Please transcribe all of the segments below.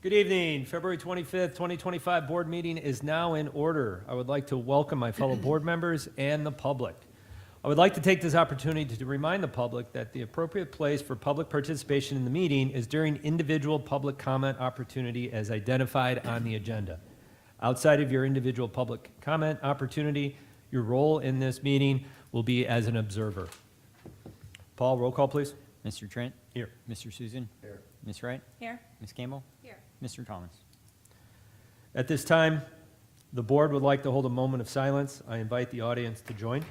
Good evening. February 25th, 2025 board meeting is now in order. I would like to welcome my fellow board members and the public. I would like to take this opportunity to remind the public that the appropriate place for public participation in the meeting is during individual public comment opportunity as identified on the agenda. Outside of your individual public comment opportunity, your role in this meeting will be as an observer. Paul, roll call, please. Mr. Trent? Here. Mr. Susan? Here. Ms. Wright? Here. Ms. Campbell? Here. Mr. Thomas? At this time, the board would like to hold a moment of silence. I invite the audience to join.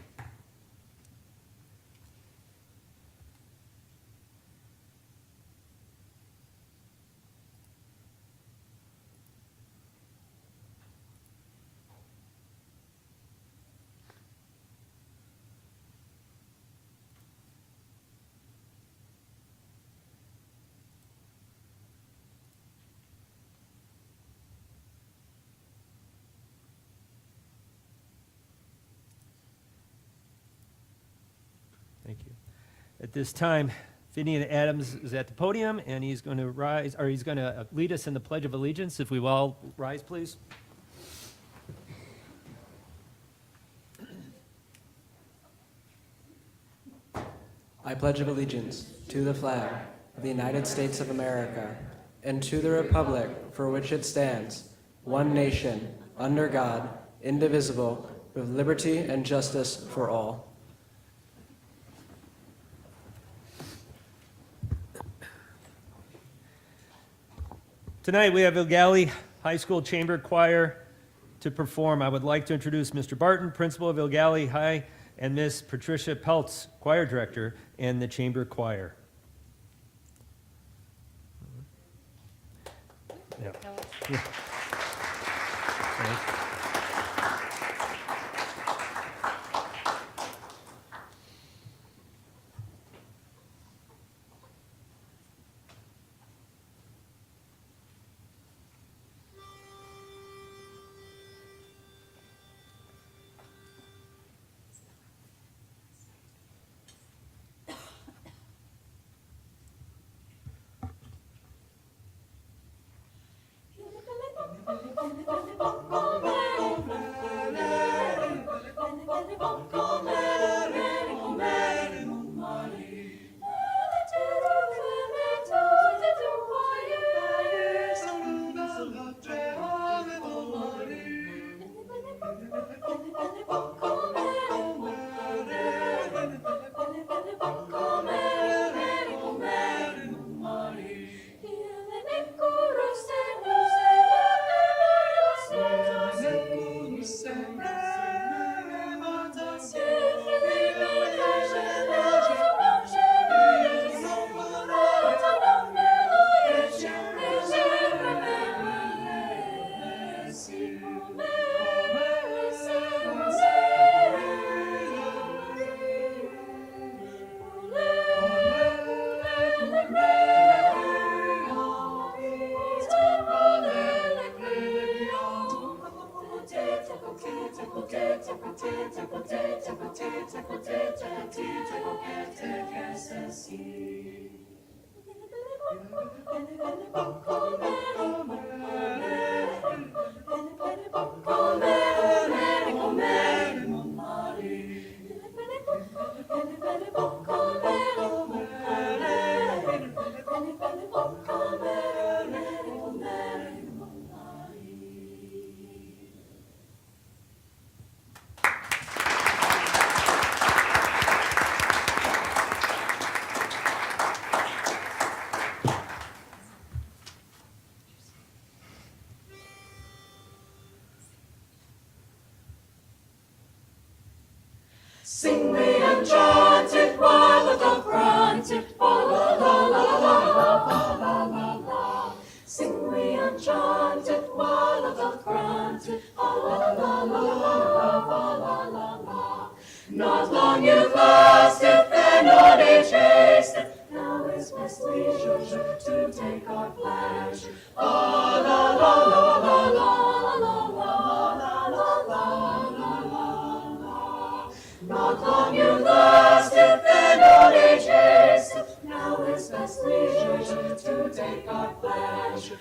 Thank you. At this time, Finian Adams is at the podium, and he's going to rise, or he's going to lead us in the Pledge of Allegiance. If we will all rise, please. I pledge allegiance to the flag of the United States of America and to the republic for which it stands, one nation, under God, indivisible, with liberty and justice for all. Tonight, we have Ilgali High School Chamber Choir to perform. I would like to introduce Mr. Barton, Principal of Ilgali High, and Miss Patricia Peltz, Choir Director, and the Chamber Choir. Yeah. Yeah. Thanks. Sing we enchanted while the dog granted, fa la la la la la fa la la la. Sing we enchanted while the dog granted, fa la la la la fa la la la. Not long you've lasted, then naughty chased. Now is best leisure to take our pleasure. La la la la la la la la la la la la la. Not long you lasted, then naughty chased. Now is best leisure to take our pleasure.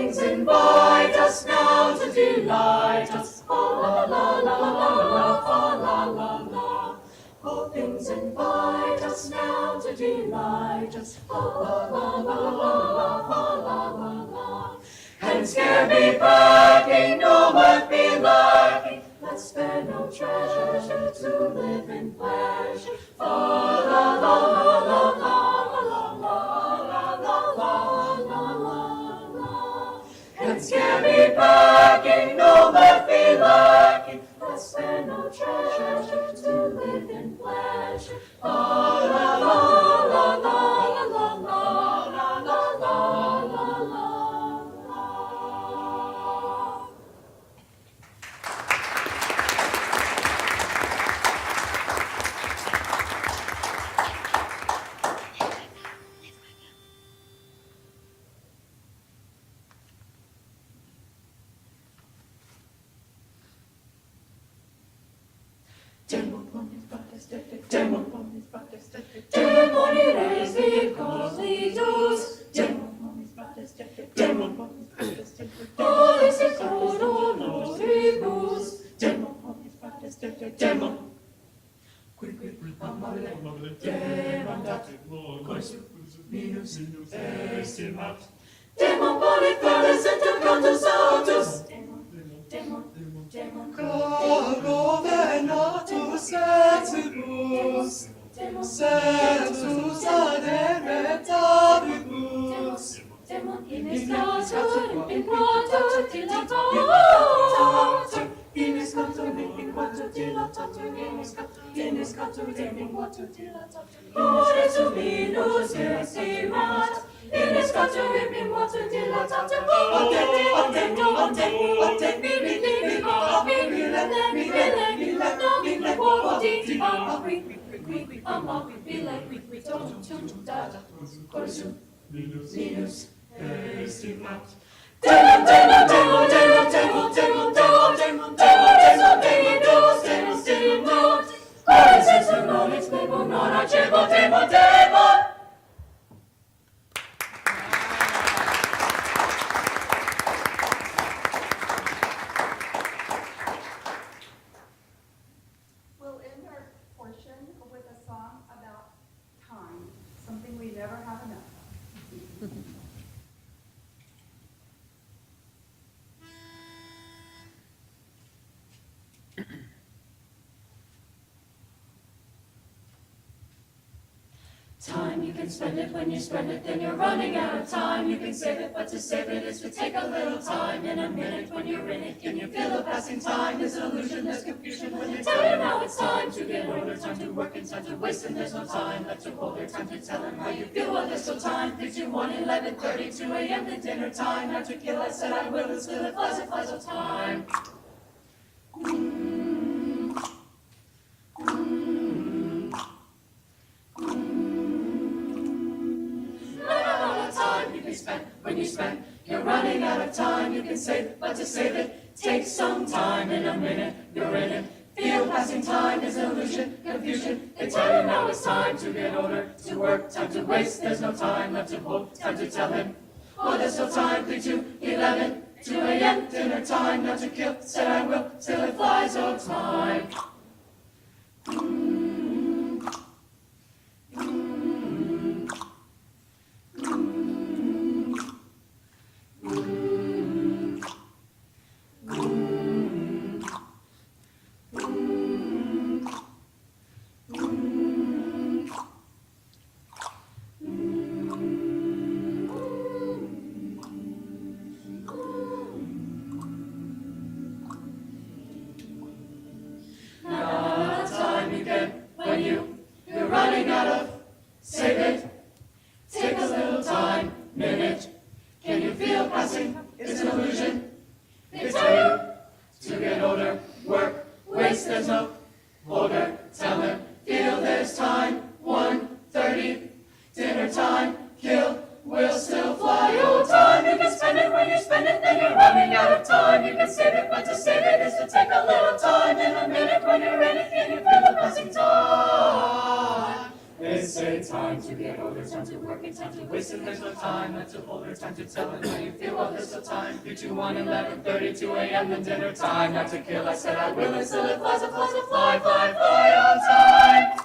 things invite us now to delight us. La la la la la la la la la. All things invite us now to delight us. La la la la la la la la. Hence care be packing, no mirth be lacking. Let's spare no treasure to live in pleasure. La la la la la la la la la la la la. Hence care be packing, no mirth be lacking. Let's spare no treasure to live in pleasure. La la la la la la la la la la la la. Demonires vicositos, Oris et coronoribus, Demon polypheres et cantus autus, Demon Caro venatus setibus, setus ad emetabibus. Demon in escatur in quatur dilatator, in escatur in quatur dilatator, in escatur in quatur dilatator. Ore suminus estimat, in escatur in quatur dilatator. Ontem, bibi, Minus estimat. We'll end our portion with a song about time, something we never have enough of. Time, you can spend it. When you spend it, then you're running out of time. You can save it, but to save it is to take a little time. In a minute, when you're in it, can you feel the passing time? There's illusion, there's confusion when they tell you now it's time to get older, time to work and time to waste, and there's no time left to hold her, time to tell him how you feel. Well, there's still time. 51, 11:30, 2 a.m. the dinner time. Not to kill, I said I will, and still it flies of time. Time you can spend. When you spend, you're running out of time. You can save, but to save it takes some time. In a minute, you're in it. Feel passing time is illusion, confusion. They tell you now it's time to get older, to work, time to waste. There's no time left to hold, time to tell him. Oh, there's still time. 3 to 11, 2 a.m. dinner time. Not to kill, said I will, till it flies. Oh, time. You're running out of, save it, take a little time, minute, can you feel passing, it's an illusion, they tell you, to get older, work, waste, there's no older, tell him, feel there's time, 1:30, dinner time, kill, will still fly, oh time, you can spend it, when you spend it, then you're running out of time, you can save it, but to save it is to take a little time, in a minute, when you're in it, can you feel the passing time? They say time to get older, time to work, and time to waste, and there's no time not to hold her, time to tell her how you feel while there's still time. 3, 2, 1, 11:32 a.m. then dinner time. Not to kill, I said I will, and still it flies, it flies, it fly, fly, fly on time.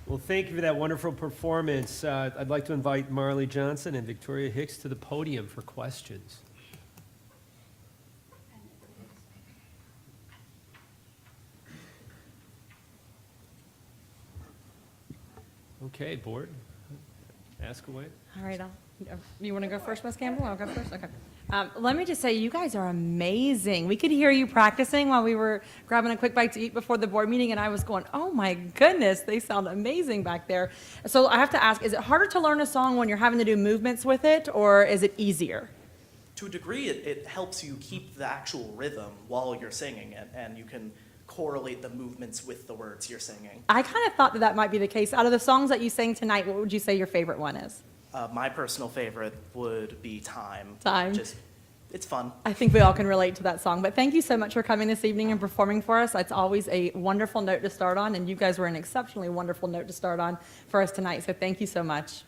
Well, thank you for that wonderful performance. I'd like to invite Marley Johnson and Victoria Hicks to the podium for questions. Okay, board, ask away. All right, you want to go first, Ms. Campbell? I'll go first, okay. Let me just say, you guys are amazing. We could hear you practicing while we were grabbing a quick bite to eat before the board meeting, and I was going, oh my goodness, they sound amazing back there. So I have to ask, is it harder to learn a song when you're having to do movements with it, or is it easier? To a degree, it helps you keep the actual rhythm while you're singing it, and you can correlate the movements with the words you're singing. I kind of thought that that might be the case. Out of the songs that you sang tonight, what would you say your favorite one is? My personal favorite would be Time. Time. It's fun. I think we all can relate to that song. But thank you so much for coming this evening and performing for us. It's always a wonderful note to start on, and you guys were an exceptionally wonderful note to start on for us tonight. So thank you so much.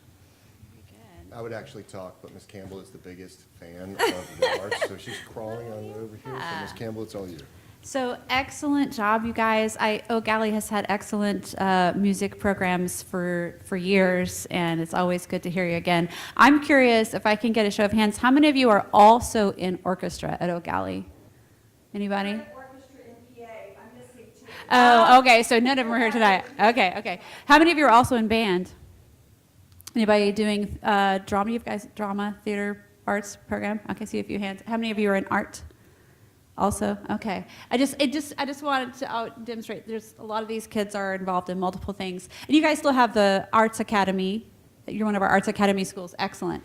I would actually talk, but Ms. Campbell is the biggest fan of the arts, so she's crawling on over here. So Ms. Campbell, it's all you. So excellent job, you guys. Oak Alley has had excellent music programs for years, and it's always good to hear you again. I'm curious if I can get a show of hands. How many of you are also in orchestra at Oak Alley? Anybody? Orchestra in PA, I'm missing 2. Oh, okay. So none of them are here tonight. Okay. How many of you are also in band? Anybody doing drama? You guys drama, theater, arts program? Okay, see a few hands. How many of you are in art? Also, okay. I just wanted to demonstrate. There's a lot of these kids are involved in multiple things, and you guys still have the Arts Academy. You're one of our Arts Academy schools. Excellent.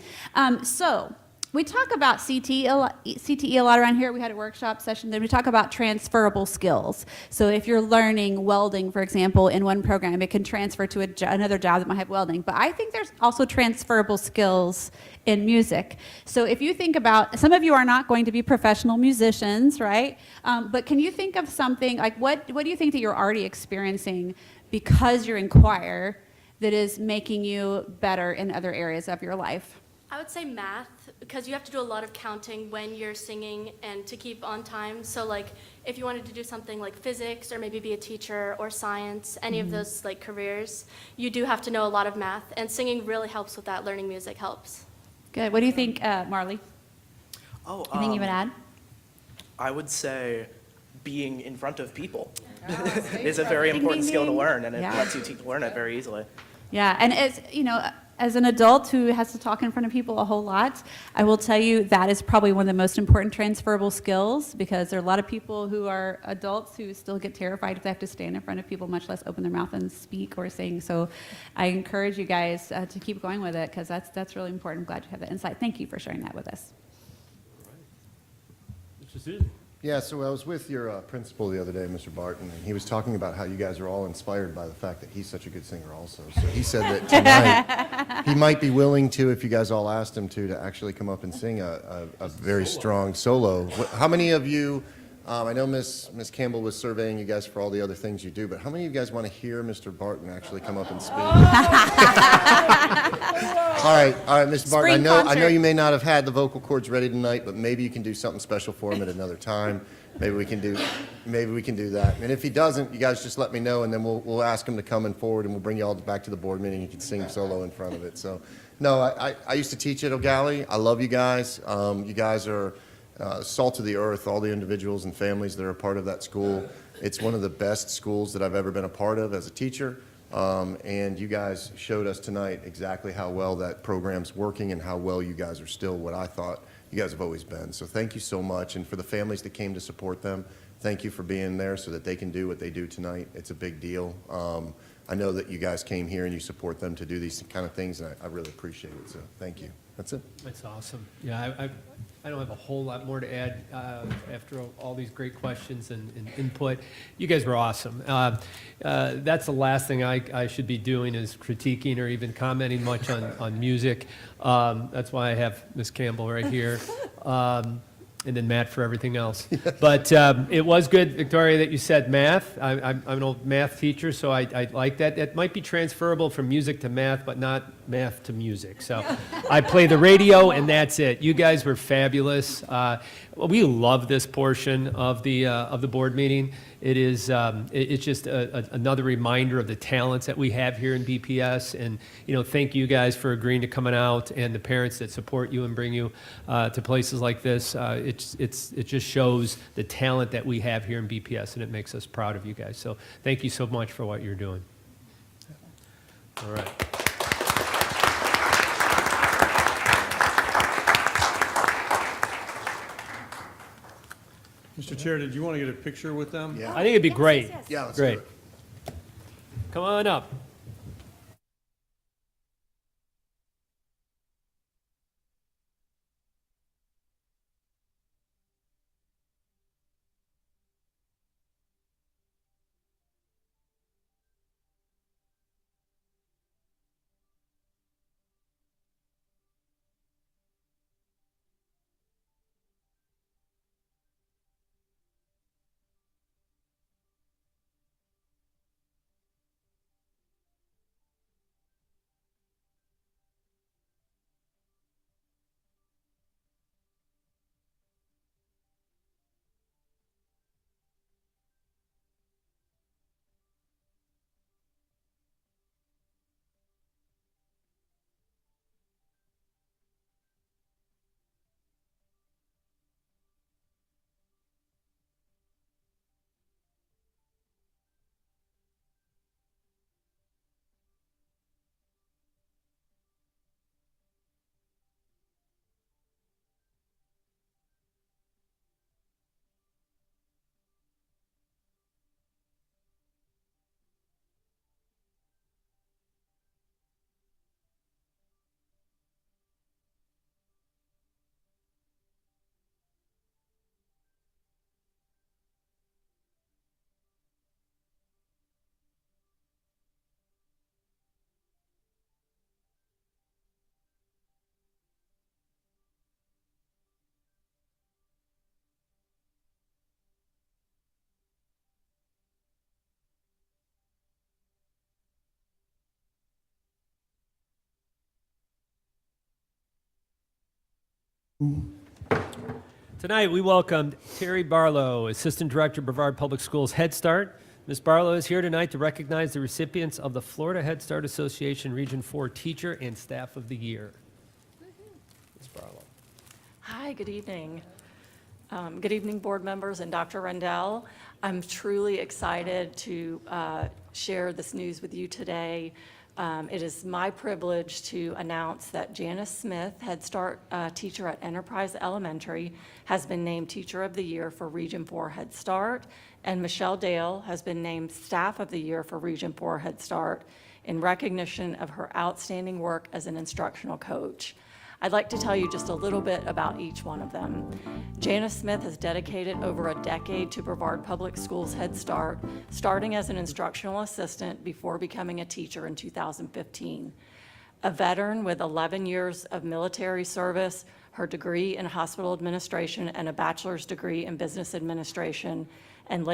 So we talk about CTE a lot around here. We had a workshop session. Then we talk about transferable skills. So if you're learning welding, for example, in one program, it can transfer to another job that might have welding. But I think there's also transferable skills in music. So if you think about, some of you are not going to be professional musicians, right? But can you think of something, like what do you think that you're already experiencing because you're in choir that is making you better in other areas of your life? I would say math, because you have to do a lot of counting when you're singing and to keep on time. So like if you wanted to do something like physics or maybe be a teacher or science, any of those like careers, you do have to know a lot of math, and singing really helps with that. Learning music helps. Good. What do you think, Marley? Anything you would add? I would say being in front of people is a very important skill to learn, and it lets you learn it very easily. Yeah, and as an adult who has to talk in front of people a whole lot, I will tell you that is probably one of the most important transferable skills, because there are a lot of people who are adults who still get terrified if they have to stand in front of people, much less open their mouth and speak or sing. So I encourage you guys to keep going with it, because that's really important. I'm glad you have that insight. Thank you for sharing that with us. Mr. Susan. Yeah, so I was with your principal the other day, Mr. Barton, and he was talking about how you guys are all inspired by the fact that he's such a good singer also. So he said that tonight he might be willing to, if you guys all asked him to actually come up and sing a very strong solo. How many of you, I know Miss Campbell was surveying you guys for all the other things you do, but how many of you guys want to hear Mr. Barton actually come up and speak? All right, Mr. Barton, I know you may not have had the vocal cords ready tonight, but maybe you can do something special for him at another time. Maybe we can do that. And if he doesn't, you guys just let me know, and then we'll ask him to come in forward, and we'll bring you all back to the board meeting. You can sing solo in front of it. So, no, I used to teach at Oak Alley. I love you guys. You guys are salt of the earth, all the individuals and families that are a part of that school. It's one of the best schools that I've ever been a part of as a teacher. And you guys showed us tonight exactly how well that program's working and how well you guys are still what I thought you guys have always been. So thank you so much. And for the families that came to support them, thank you for being there so that they can do what they do tonight. It's a big deal. I know that you guys came here and you support them to do these kind of things, and I really appreciate it. So thank you. That's it. That's awesome. Yeah, I don't have a whole lot more to add after all these great questions and input. You guys were awesome. That's the last thing I should be doing is critiquing or even commenting much on music. That's why I have Ms. Campbell right here. And then Matt for everything else. But it was good, Victoria, that you said math. I'm an old math teacher, so I like that. It might be transferable from music to math, but not math to music. So I play the radio, and that's it. You guys were fabulous. We love this portion of the board meeting. It is it's just another reminder of the talents that we have here in BPS, and thank you guys for agreeing to coming out, and the parents that support you and bring you to places like this. It just shows the talent that we have here in BPS, and it makes us proud of you guys. So thank you so much for what you're doing. All right. Mr. Chair, did you want to get a picture with them? Yeah. I think it'd be great. Yeah, let's Great. do it. Come on up. Tonight, we welcomed Terry Barlow, Assistant Director, Brevard Public Schools Head Start. Ms. Barlow is here tonight to recognize the recipients of the Florida Head Start Association Region 4 Teacher and Staff of the Year. Ms. Barlow. Hi, good evening. Good evening, board members and Dr. Rendell. I'm truly excited to share this news with you today. It is my privilege to announce that Janice Smith, Head Start teacher at Enterprise Elementary, has been named Teacher of the Year for Region 4 Head Start, and Michelle Dale has been named Staff of the Year for Region 4 Head Start in recognition of her outstanding work as an instructional coach. I'd like to tell you just a little bit about each one of them. Janice Smith has dedicated over a decade to Brevard Public Schools Head Start, starting as an instructional assistant before becoming a teacher in 2015. A veteran with 11 years of military service, her degree in hospital administration, and a bachelor's degree in business administration, and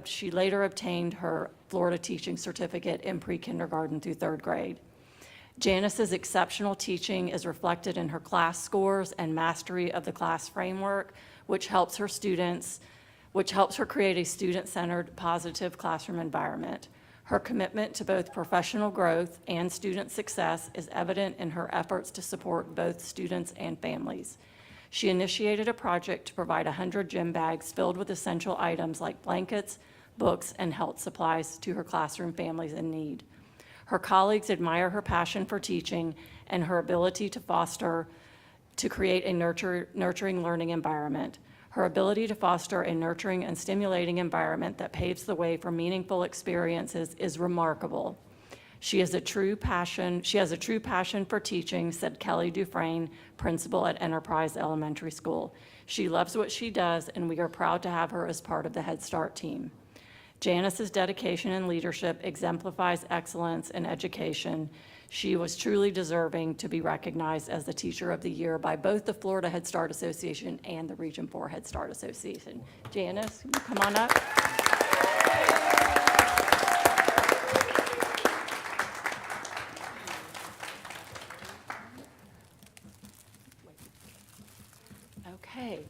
she later obtained her Florida teaching certificate in pre-kindergarten through 3rd grade. Janice's exceptional teaching is reflected in her class scores and mastery of the class framework, which helps her create a student-centered, positive classroom environment. Her commitment to both professional growth and student success is evident in her efforts to support both students and families. She initiated a project to provide 100 gym bags filled with essential items like blankets, books, and health supplies to her classroom families in need. Her colleagues admire her passion for teaching and her ability to foster to create a nurturing learning environment. Her ability to foster a nurturing and stimulating environment that paves the way for meaningful experiences is remarkable. She has a true passion for teaching, said Kelly Dufresne, principal at Enterprise Elementary School. She loves what she does, and we are proud to have her as part of the Head Start team. Janice's dedication and leadership exemplifies excellence in education. She was truly deserving to be recognized as the Teacher of the Year by both the Florida Head Start Association and the Region 4 Head Start Association. Janice, come on up. Okay.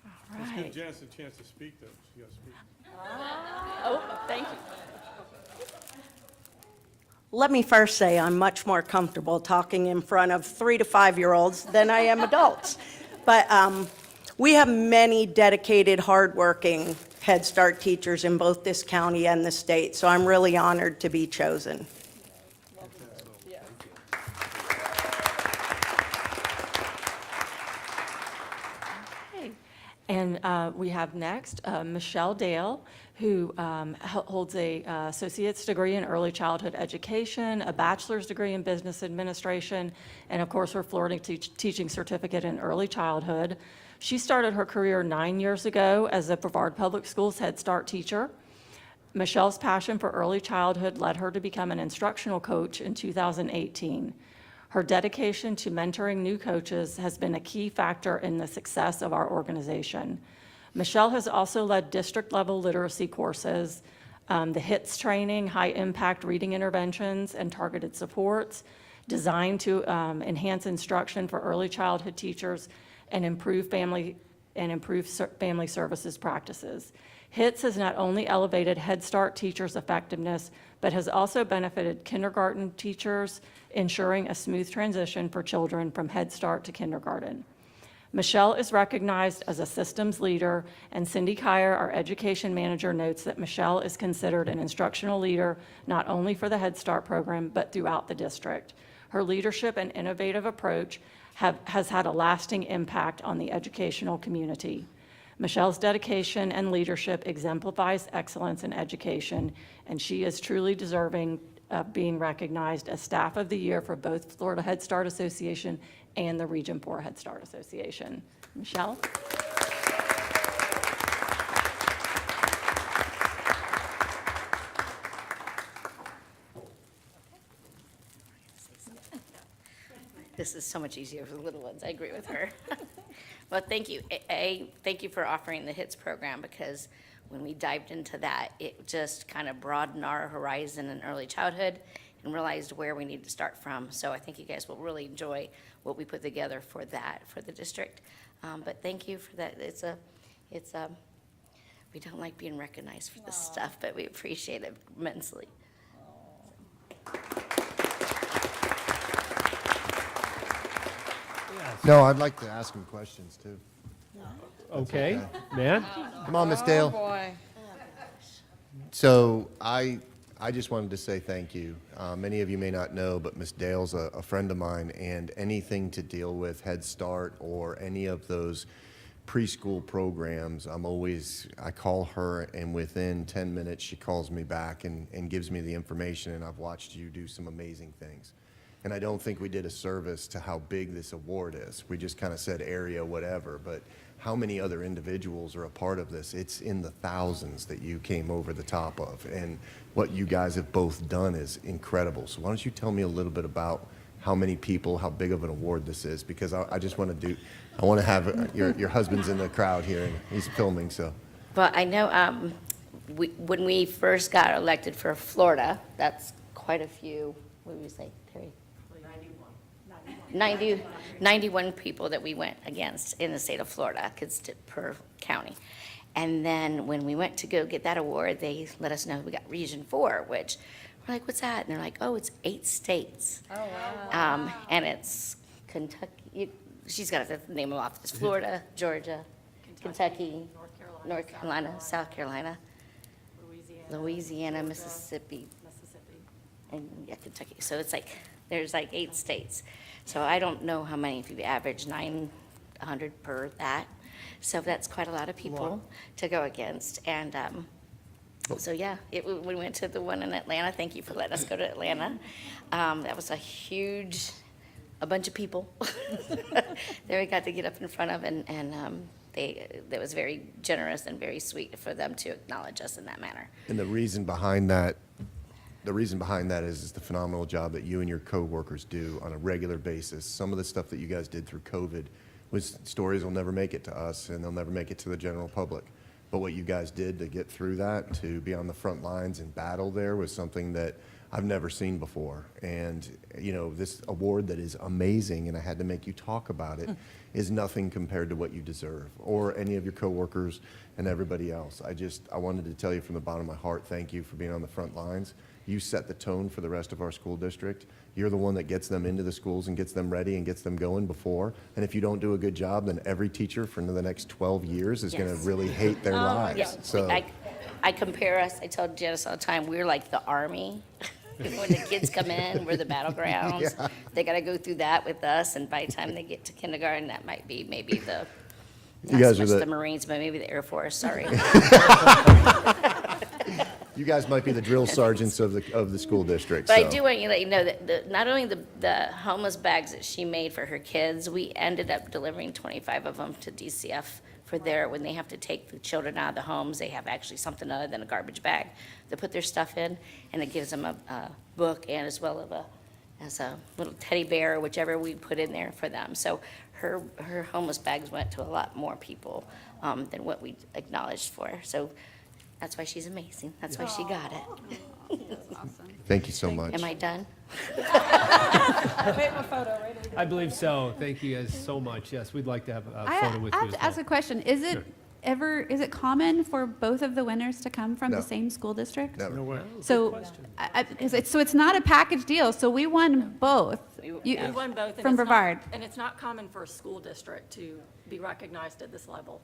All Let's right. give Janice a chance to speak, though. She got to speak. Oh, thank you. Let me first say I'm much more comfortable talking in front of 3 to 5-year-olds than I am adults. But we have many dedicated, hardworking Head Start teachers in both this county and the state, so I'm really honored to be chosen. Okay. And we have next Michelle Dale, who holds a associate's degree in early childhood education, a bachelor's degree in business administration, and of course her Florida teaching certificate in early childhood. She started her career 9 years ago as a Brevard Public Schools Head Start teacher. Michelle's passion for early childhood led her to become an instructional coach in 2018. Her dedication to mentoring new coaches has been a key factor in the success of our organization. Michelle has also led district-level literacy courses, the HITS training, high-impact reading interventions and targeted supports, designed to enhance instruction for early childhood teachers and improve family services practices. HITS has not only elevated Head Start teachers' effectiveness, but has also benefited kindergarten teachers, ensuring a smooth transition for children from Head Start to kindergarten. Michelle is recognized as a systems leader, and Cindy Kyer, our education manager, notes that Michelle is considered an instructional leader not only for the Head Start program, but throughout the district. Her leadership and innovative approach has had a lasting impact on the educational community. Michelle's dedication and leadership exemplifies excellence in education, and she is truly deserving of being recognized as Staff of the Year for both Florida Head Start Association and the Region 4 Head Start Association. Michelle? This is so much easier for the little ones. I agree with her. Well, thank you. Thank you for offering the HITS program, because when we dived into that, it just kind of broadened our horizon in early childhood and realized where we need to start from. So I think you guys will really enjoy what we put together for that, for the district. But thank you for that. We don't like being recognized for this stuff, but we appreciate it immensely. No, I'd like to ask him questions, too. Okay, man. Come on, Miss Dale. Boy. So I just wanted to say thank you. Many of you may not know, but Miss Dale's a friend of mine, and anything to deal with Head Start or any of those preschool programs, I call her, and within 10 minutes, she calls me back and gives me the information, and I've watched you do some amazing things. And I don't think we did a service to how big this award is. We just kind of said area, whatever, but how many other individuals are a part of this? It's in the thousands that you came over the top of, and what you guys have both done is incredible. So why don't you tell me a little bit about how many people, how big of an award this is, because I just want to have your husband's in the crowd here, and he's filming, so. Well, I know when we first got elected for Florida, that's quite a few, what would you say, Terry? 91 people that we went against in the state of Florida, kids per county. And then when we went to go get that award, they let us know we got Region 4, which we're like, what's that? And they're like, oh, it's 8 states. Oh, wow. And it's Kentucky. She's got to name them off. It's Florida, Georgia, Kentucky, North Carolina, South Carolina, Louisiana, Mississippi, and yeah, Kentucky. So it's like There's like 8 states. So I don't know how many, if you average 900 per that. So that's quite a lot of people to go against. And so, yeah, we went to the one in Atlanta. Thank you for letting us go to Atlanta. That was a bunch of people there we got to get up in front of, and that was very generous and very sweet for them to acknowledge us in that manner. And the reason behind that is the phenomenal job that you and your coworkers do on a regular basis. Some of the stuff that you guys did through COVID was stories will never make it to us, and they'll never make it to the general public. But what you guys did to get through that, to be on the front lines and battle there, was something that I've never seen before. And, you know, this award that is amazing, and I had to make you talk about it, is nothing compared to what you deserve, or any of your coworkers and everybody else. I wanted to tell you from the bottom of my heart, thank you for being on the front lines. You set the tone for the rest of our school district. You're the one that gets them into the schools and gets them ready and gets them going before. And if you don't do a good job, then every teacher for the next 12 years is going to really hate their lives. Yeah, So I compare us, I tell Janice all the time, we're like the Army. When the kids come in, we're the battlegrounds. Yeah. They got to go through that with us, and by the time they get to kindergarten, that might be maybe the, You not guys so are much the- the Marines, but maybe the Air Force, sorry. you guys might be the drill sergeants of the school district. But I so. do want you to let you know that not only the homeless bags that she made for her kids, we ended up delivering 25 of them to DCF for when they have to take the children out of the homes, they have actually something other than a garbage bag to put their stuff in, and it gives them a book and as well as a little teddy bear, whichever we put in there for them. So her homeless bags went to a lot more people than what we acknowledged for. So that's why she's amazing. That's why she got it. Thank you so much. Am I done? I believe so. Thank you guys so much. Yes, we'd like to have a I photo with I you have as to ask well. a question. Is it Sure. is it common for both of the winners to come from No. the same school district? Never. No way. So, so it's not a package deal. So we won both. You- We won both. and From it's not- Brevard. And it's not common for a school district to be recognized at this level.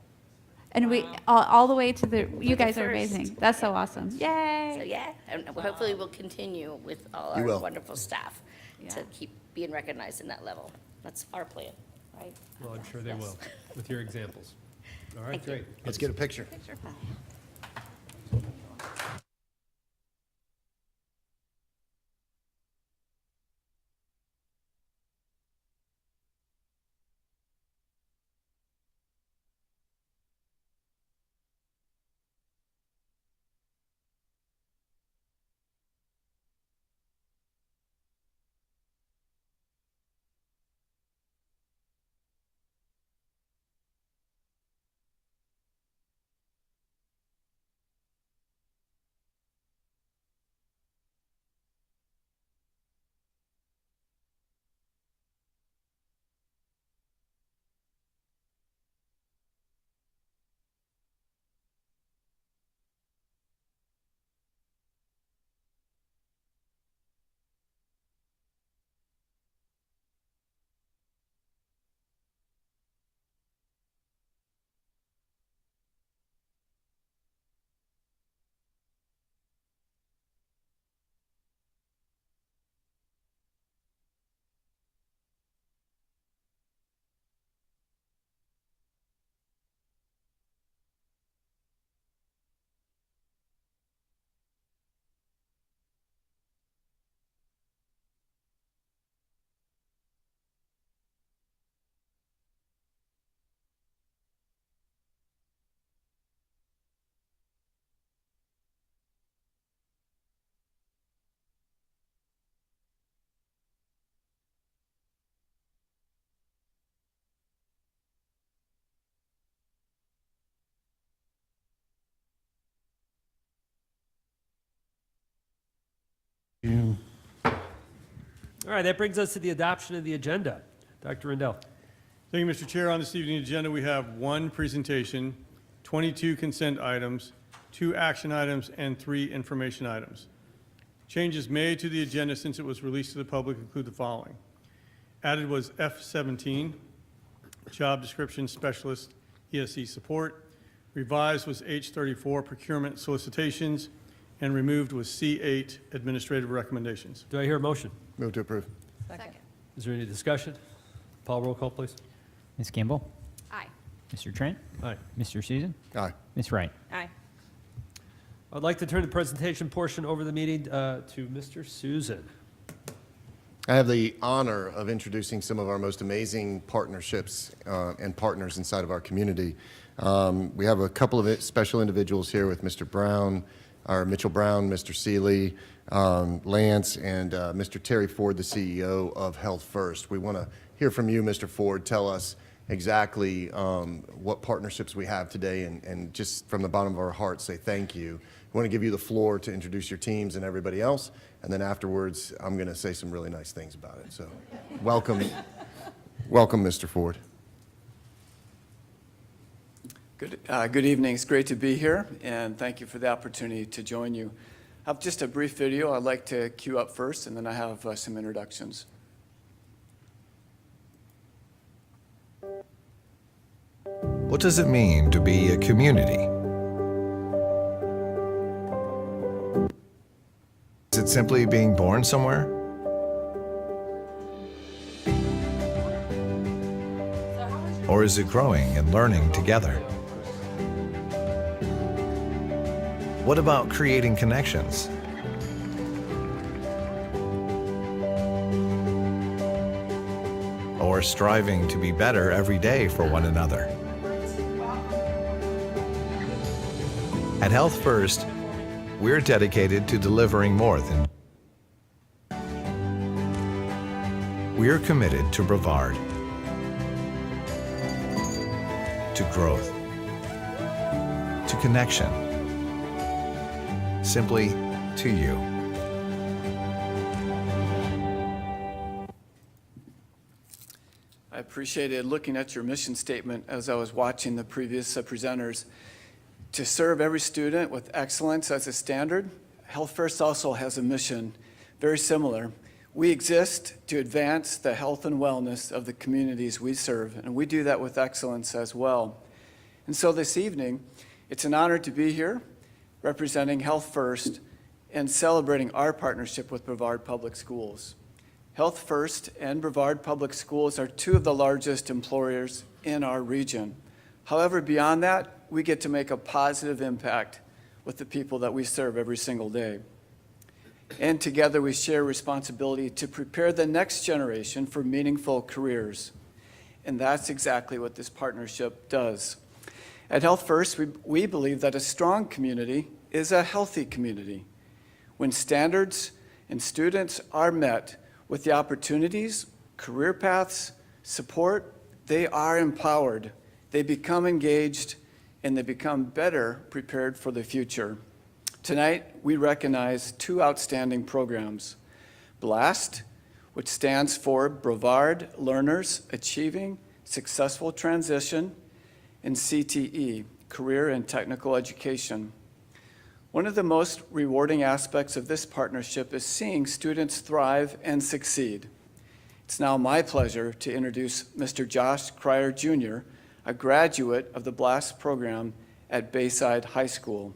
And we, all the way to the, you the guys are first. amazing. That's so awesome. So, Yay. yeah, and hopefully we'll continue with all You our will. wonderful staff to Yeah. keep being recognized in that level. That's our plan, right? Well, I'm sure they Yes. will, with your examples. All right, Thank you. great. Let's get a picture. All right, that brings us to the adoption of the agenda. Dr. Rendell. Thank you, Mr. Chair. On this evening's agenda, we have 1 presentation, 22 consent items, 2 action items, and 3 information items. Changes made to the agenda since it was released to the public include the following. Added was F17, Job Description Specialist ESE Support. Revised was H34, Procurement Solicitations. And removed was C8, Administrative Recommendations. Do I hear a motion? Move to approve. Second. Is there any discussion? Paul, roll call, please. Ms. Campbell? Aye. Mr. Trent? Aye. Mr. Susan? Aye. Ms. Wright? Aye. I'd like to turn the presentation portion over the meeting to Mr. Susan. I have the honor of introducing some of our most amazing partnerships and partners inside of our community. We have a couple of special individuals here with Mr. Brown, or Mitchell Brown, Mr. Seeley, Lance, and Mr. Terry Ford, the CEO of Health First. We want to hear from you, Mr. Ford. Tell us exactly what partnerships we have today, and just from the bottom of our hearts say thank you. We want to give you the floor to introduce your teams and everybody else, and then afterwards I'm going to say some really nice things about it. So welcome, welcome, Mr. Ford. Good evening. It's great to be here, and thank you for the opportunity to join you. I have just a brief video I'd like to cue up first, and then I have some introductions. What does it mean to be a community? Is it simply being born somewhere? Or is it growing and learning together? What about creating connections? Or striving to be better every day for one another? At Health First, we're dedicated to delivering more than. We're committed to Brevard, to growth, to connection, simply to you. I appreciated looking at your mission statement as I was watching the previous presenters. To serve every student with excellence as a standard, Health First also has a mission very similar. We exist to advance the health and wellness of the communities we serve, and we do that with excellence as well. And so this evening, it's an honor to be here representing Health First and celebrating our partnership with Brevard Public Schools. Health First and Brevard Public Schools are two of the largest employers in our region. However, beyond that, we get to make a positive impact with the people that we serve every single day. And together we share responsibility to prepare the next generation for meaningful careers. And that's exactly what this partnership does. At Health First, we believe that a strong community is a healthy community. When standards and students are met with the opportunities, career paths, support, they are empowered, they become engaged, and they become better prepared for the future. Tonight, we recognize two outstanding programs. BLAST, which stands for Brevard Learners Achieving Successful Transition, and CTE, Career and Technical Education. One of the most rewarding aspects of this partnership is seeing students thrive and succeed. It's now my pleasure to introduce Mr. Josh Cryer Jr., a graduate of the BLAST program at Bayside High School.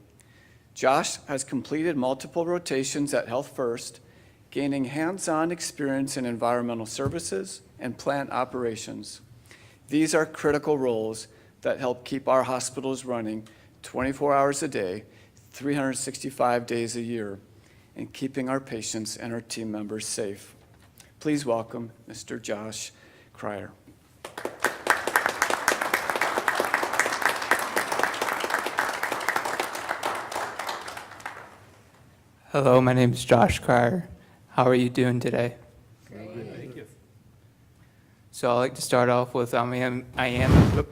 Josh has completed multiple rotations at Health First, gaining hands-on experience in environmental services and plant operations. These are critical roles that help keep our hospitals running 24 hours a day, 365 days a year, and keeping our patients and our team members safe. Please welcome Mr. Josh Cryer. Hello, my name is Josh Cryer. How are you doing today? Good, thank you. So I'd like to start off with I am a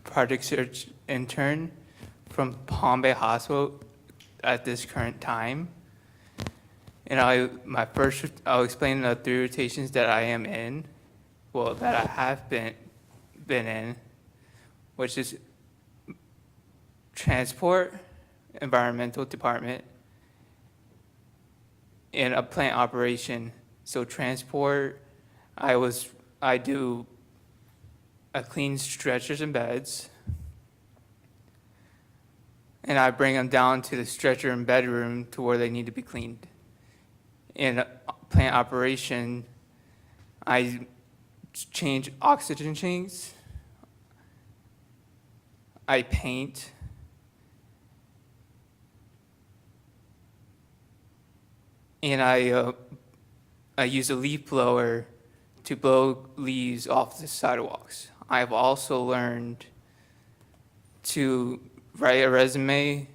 project search intern from Palm Bay Hospital at this current time. And I'll explain the 3 rotations that I am in, well, that I have been in, which is transport, environmental department, in a plant operation. So transport, I do clean stretchers and beds, and I bring them down to the stretcher and bedroom to where they need to be cleaned. In a plant operation, I change oxygen tanks. I paint. And I use a leaf blower to blow leaves off the sidewalks. I've also learned to write a resume,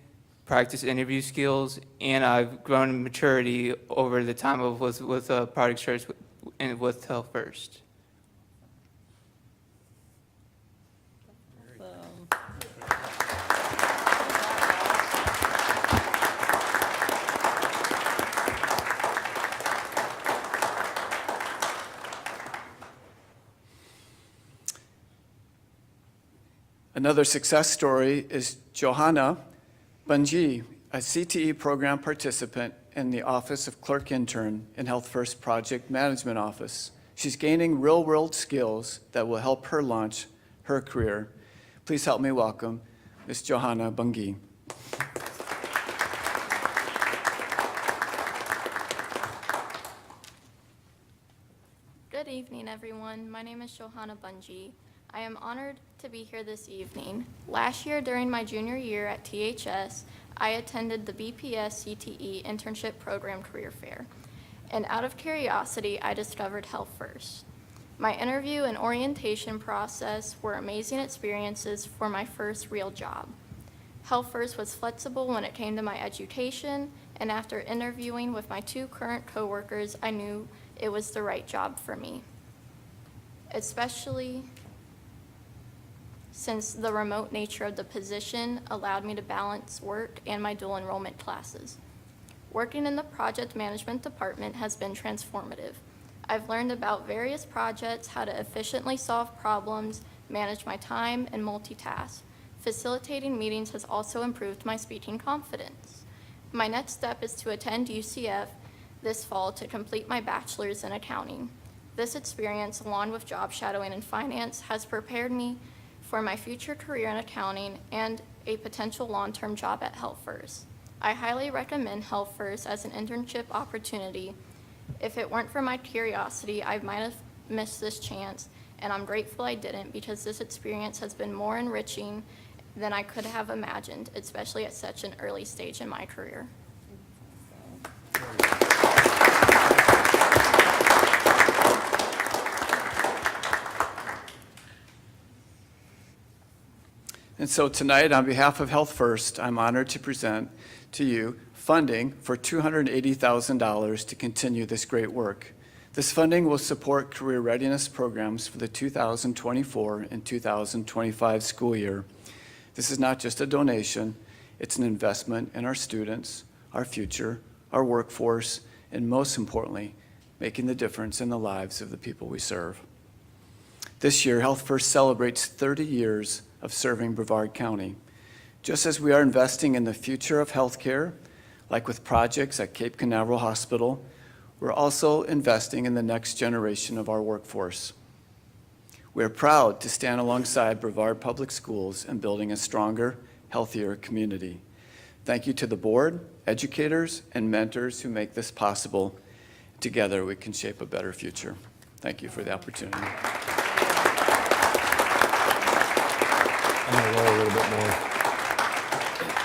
practice interview skills, and I've grown in maturity over the time of with Project Search and with Health First. Another success story is Johanna Bunji, a CTE program participant in the Office of Clerk Intern in Health First Project Management Office. She's gaining real-world skills that will help her launch her career. Please help me welcome Ms. Johanna Bunji. Good evening, everyone. My name is Johanna Bunji. I am honored to be here this evening. Last year, during my junior year at THS, I attended the BPS CTE Internship Program Career Fair, and out of curiosity, I discovered Health First. My interview and orientation process were amazing experiences for my first real job. Health First was flexible when it came to my education, and after interviewing with my 2 current coworkers, I knew it was the right job for me, especially since the remote nature of the position allowed me to balance work and my dual enrollment classes. Working in the project management department has been transformative. I've learned about various projects, how to efficiently solve problems, manage my time, and multitask. Facilitating meetings has also improved my speaking confidence. My next step is to attend UCF this fall to complete my bachelor's in accounting. This experience, along with job shadowing in finance, has prepared me for my future career in accounting and a potential long-term job at Health First. I highly recommend Health First as an internship opportunity. If it weren't for my curiosity, I might have missed this chance, and I'm grateful I didn't because this experience has been more enriching than I could have imagined, especially at such an early stage in my career. And so tonight, on behalf of Health First, I'm honored to present to you funding for $280,000 to continue this great work. This funding will support career readiness programs for the 2024 and 2025 school year. This is not just a donation, it's an investment in our students, our future, our workforce, and most importantly, making the difference in the lives of the people we serve. This year, Health First celebrates 30 years of serving Brevard County. Just as we are investing in the future of healthcare, like with projects at Cape Canaveral Hospital, we're also investing in the next generation of our workforce. We are proud to stand alongside Brevard Public Schools in building a stronger, healthier community. Thank you to the board, educators, and mentors who make this possible. Together, we can shape a better future. Thank you for the opportunity. I'm gonna roll a little bit more.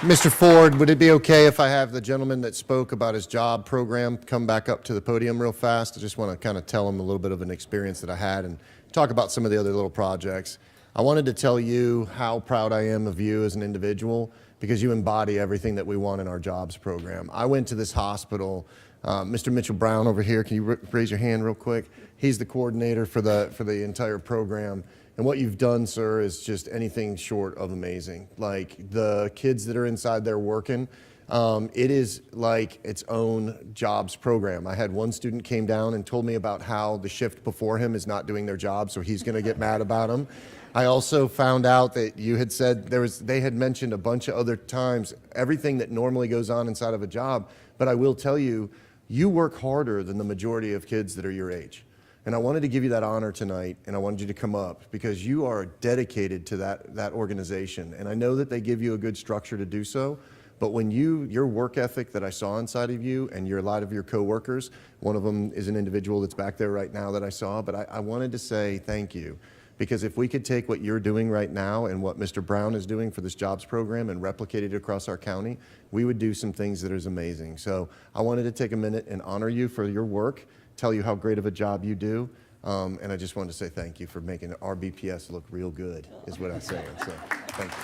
Mr. Ford, would it be okay if I have the gentleman that spoke about his job program come back up to the podium real fast? I just want to kind of tell him a little bit of an experience that I had and talk about some of the other little projects. I wanted to tell you how proud I am of you as an individual because you embody everything that we want in our jobs program. I went to this hospital. Mr. Mitchell Brown over here, can you raise your hand real quick? He's the coordinator for the entire program. And what you've done, sir, is just anything short of amazing. Like the kids that are inside there working, it is like its own jobs program. I had one student came down and told me about how the shift before him is not doing their job, so he's gonna get mad about them. I also found out that you had said they had mentioned a bunch of other times everything that normally goes on inside of a job, but I will tell you, you work harder than the majority of kids that are your age. And I wanted to give you that honor tonight, and I wanted you to come up because you are dedicated to that organization. And I know that they give you a good structure to do so, But when your work ethic that I saw inside of you and a lot of your coworkers, one of them is an individual that's back there right now that I saw, but I wanted to say thank you. Because if we could take what you're doing right now and what Mr. Brown is doing for this jobs program and replicate it across our county, we would do some things that is amazing. So I wanted to take a minute and honor you for your work, tell you how great of a job you do, and I just wanted to say thank you for making our BPS look real good, is what I'm saying. So thank you.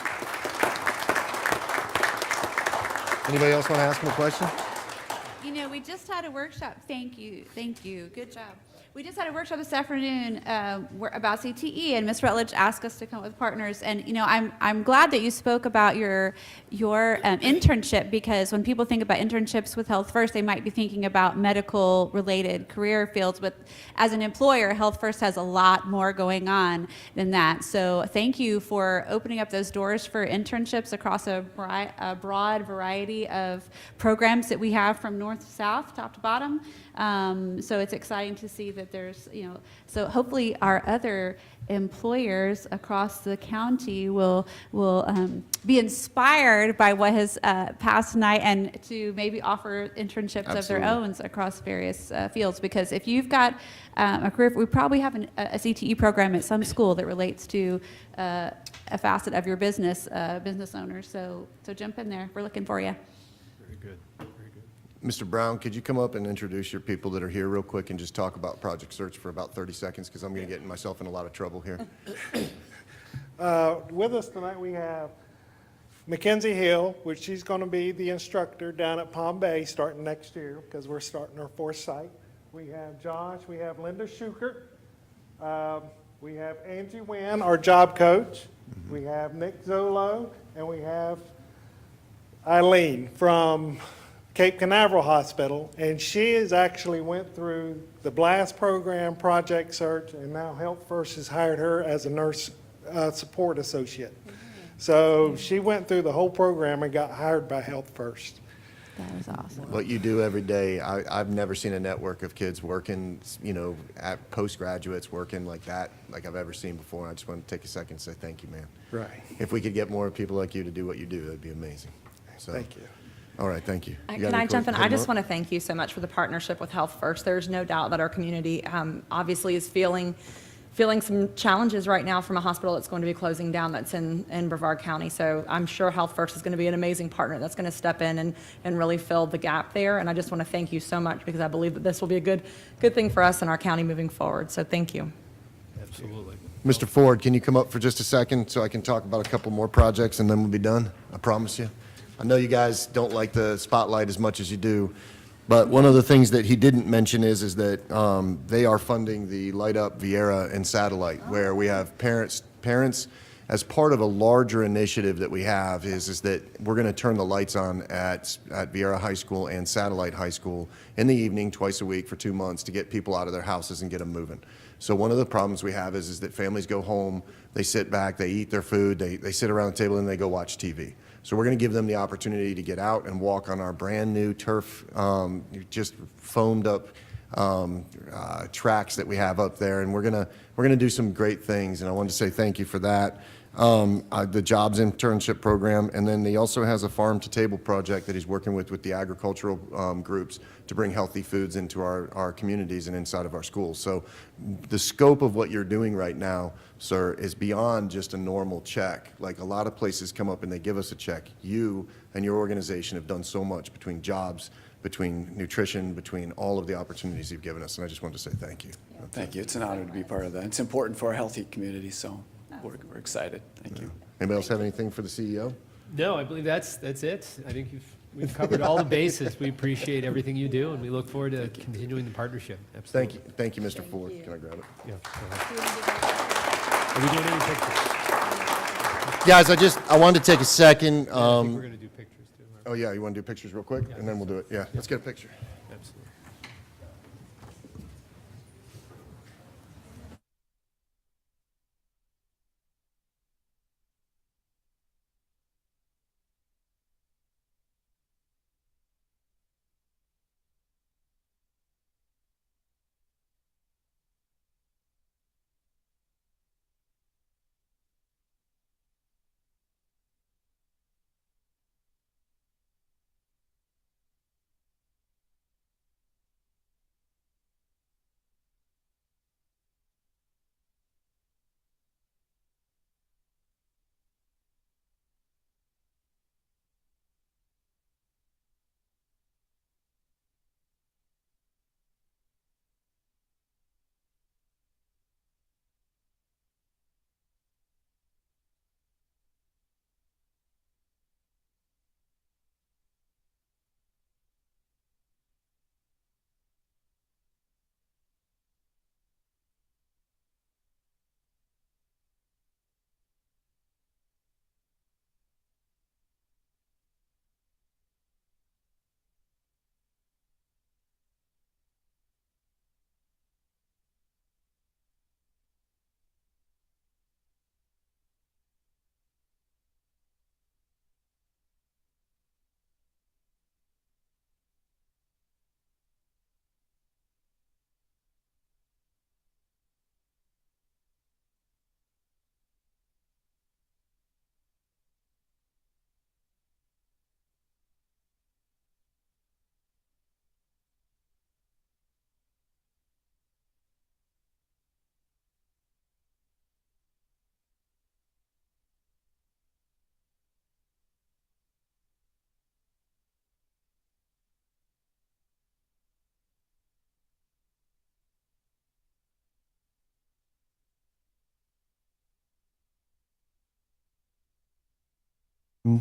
Anybody else want to ask him a question? You know, we just had a workshop. Thank you. Good job. We just had a workshop this afternoon about CTE, and Ms. Rutledge asked us to come with partners. And you know, I'm glad that you spoke about your internship, because when people think about internships with Health First, they might be thinking about medical-related career fields. But as an employer, Health First has a lot more going on than that. So thank you for opening up those doors for internships across a broad variety of programs that we have from north to south, top to bottom. So it's exciting to see that there's, you know, so hopefully our other employers across the county will be inspired by what has passed tonight, and to maybe offer internships of their own across various fields. Because if you've got a career, we probably have a CTE program at some school that relates to a facet of your business owner. So jump in there. We're looking for you. Very good. Mr. Brown, could you come up and introduce your people that are here real quick and just talk about Project Search for about 30 seconds, because I'm going to get myself in a lot of trouble here. With us tonight we have Mackenzie Hill, which she's going to be the instructor down at Palm Bay starting next year, because we're starting our 4th site. We have Josh, we have Linda Schukert, we have Angie Wynn, our job coach, we have Nick Zolo, and we have Eileen from Cape Canaveral Hospital, and she has actually went through the BLAST program, Project Search, and now Health First has hired her as a nurse support associate. So she went through the whole program and got hired by Health First. That was awesome. What you do every day, I've never seen a network of kids working, you know, at postgraduates working like that, like I've ever seen before. I just want to take a second and say thank you, man. Right. If we could get more people like you to do what you do, that'd be amazing. So, thank you. All right, thank you. Can I jump in? I just want to thank you so much for the partnership with Health First. There's no doubt that our community obviously is feeling some challenges right now from a hospital that's going to be closing down that's in Brevard County. So I'm sure Health First is going to be an amazing partner that's going to step in and really fill the gap there. And I just want to thank you so much, because I believe that this will be a good thing for us and our county moving forward. So thank you. Absolutely. Mr. Ford, can you come up for just a second so I can talk about a couple more projects and then we'll be done? I promise you. I know you guys don't like the spotlight as much as you do, but one of the things that he didn't mention is that they are funding the Light Up Viera and Satellite, where we have parents as part of a larger initiative that we have is that we're going to turn the lights on at Viera High School and Satellite High School in the evening twice a week for 2 months to get people out of their houses and get them moving. So one of the problems we have is that families go home, they sit back, they eat their food, they sit around the table and they go watch TV. So we're going to give them the opportunity to get out and walk on our brand new turf, just foamed up tracks that we have up there, and we're gonna do some great things. And I wanted to say thank you for that. The jobs internship program, and then he also has a farm to table project that he's working with the agricultural groups to bring healthy foods into our communities and inside of our schools. So the scope of what you're doing right now, sir, is beyond just a normal check. Like a lot of places come up and they give us a check. You and your organization have done so much between jobs, between nutrition, between all of the opportunities you've given us, and I just wanted to say thank you. Thank you. It's an honor to be part of that. It's important for our healthy community, so we're excited. Thank you. Anybody else have anything for the CEO? No, I believe that's it. I think we've covered all the bases. We appreciate everything you do, and we look forward to continuing the partnership. Absolutely. Thank you, Mr. Ford. Can I grab it? Yeah. Go ahead. Are we doing any pictures? Guys, I wanted to take a second. I think we're going to do pictures too. Oh yeah, you want to do pictures real quick, and then we'll do it. Yeah, let's get a picture. Absolutely. All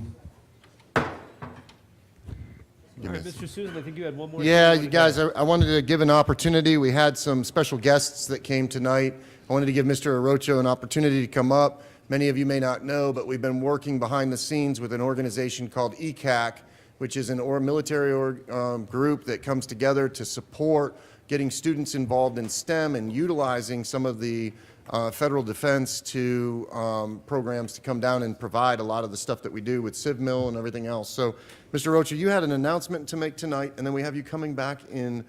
right, Mr. Susan, I think you had one more. Yeah, thing you guys, I wanted to give an opportunity. We had some special guests that came tonight. I wanted to give Mr. Arocho an opportunity to come up. Many of you may not know, but we've been working behind the scenes with an organization called ECAC, which is an military group that comes together to support getting students involved in STEM and utilizing some of the federal defense to programs to come down and provide a lot of the stuff that we do with CivMil and everything else. So, Mr. Rocha, you had an announcement to make tonight, and then we have you coming back in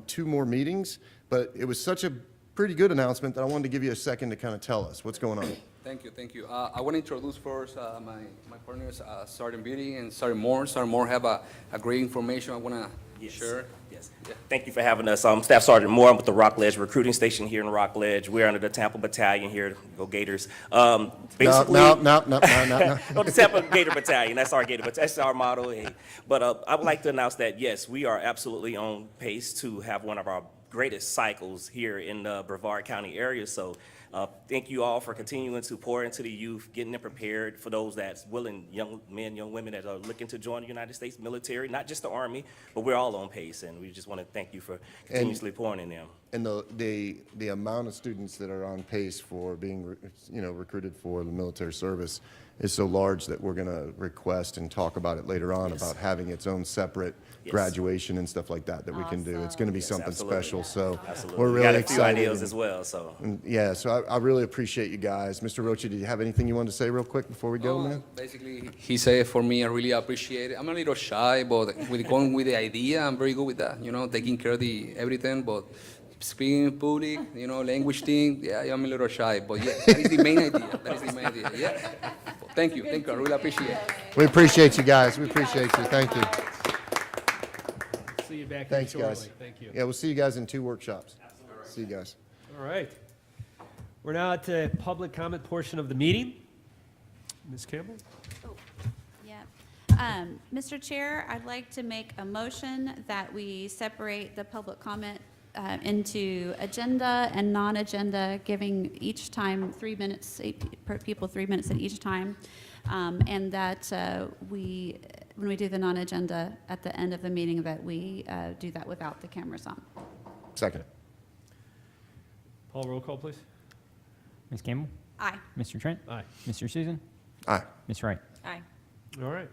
2 more meetings. But it was such a pretty good announcement that I wanted to give you a second to kind of tell us what's going on. Thank you, thank you. I want to introduce first my partners, Sergeant Beatty and Sergeant Moore. Sergeant Moore have a great information I want to share. Yes. Thank you for having us. Staff Sergeant Moore, I'm with the Rockledge Recruiting Station here in Rockledge. We're under the Tampa Battalion here. Go Gators. Basically, No. No, the Tampa Gator Battalion. That's our Gator, but that's our motto. Hey. But I would like to announce that yes, we are absolutely on pace to have one of our greatest cycles here in the Brevard County area. So thank you all for continuing to pour into the youth, getting them prepared for those that's willing, young men, young women that are looking to join the United States military, not just the Army, but we're all on pace, and we just want to thank you for continuously pouring in them. And the amount of students that are on pace for being recruited for the military service is so large that we're going to request and talk about it later on about having its own separate graduation and stuff like that we can do. It's going to be something special. So we're really got a excited. few ideas as well. So yeah, so I really appreciate you guys. Mr. Rocha, did you have anything you wanted to say real quick before we go, man? Basically, he said for me, I really appreciate it. I'm a little shy, but with going with the idea, I'm very good with that. Taking care of the everything, but speaking in public, language thing, yeah, I'm a little shy, but yeah, that is the main idea. That is the main idea. Yeah. Thank you. I really appreciate it. We appreciate you guys. We appreciate you. Thank you. See you back Thanks, here shortly. guys. Thank you. Yeah, we'll see you guys in 2 workshops. See you guys. All right. We're now at the public comment portion of the meeting. Ms. Campbell? Yeah. Mr. Chair, I'd like to make a motion that we separate the public comment into agenda and non-agenda, giving each time 3 minutes, people 3 minutes at each time, and that when we do the non-agenda at the end of the meeting, that we do that without the cameras on. Second. Paul, roll call, please. Ms. Campbell? Aye. Mr. Trent? Aye. Mr. Susan? Aye. Ms. Wright? Aye. All right.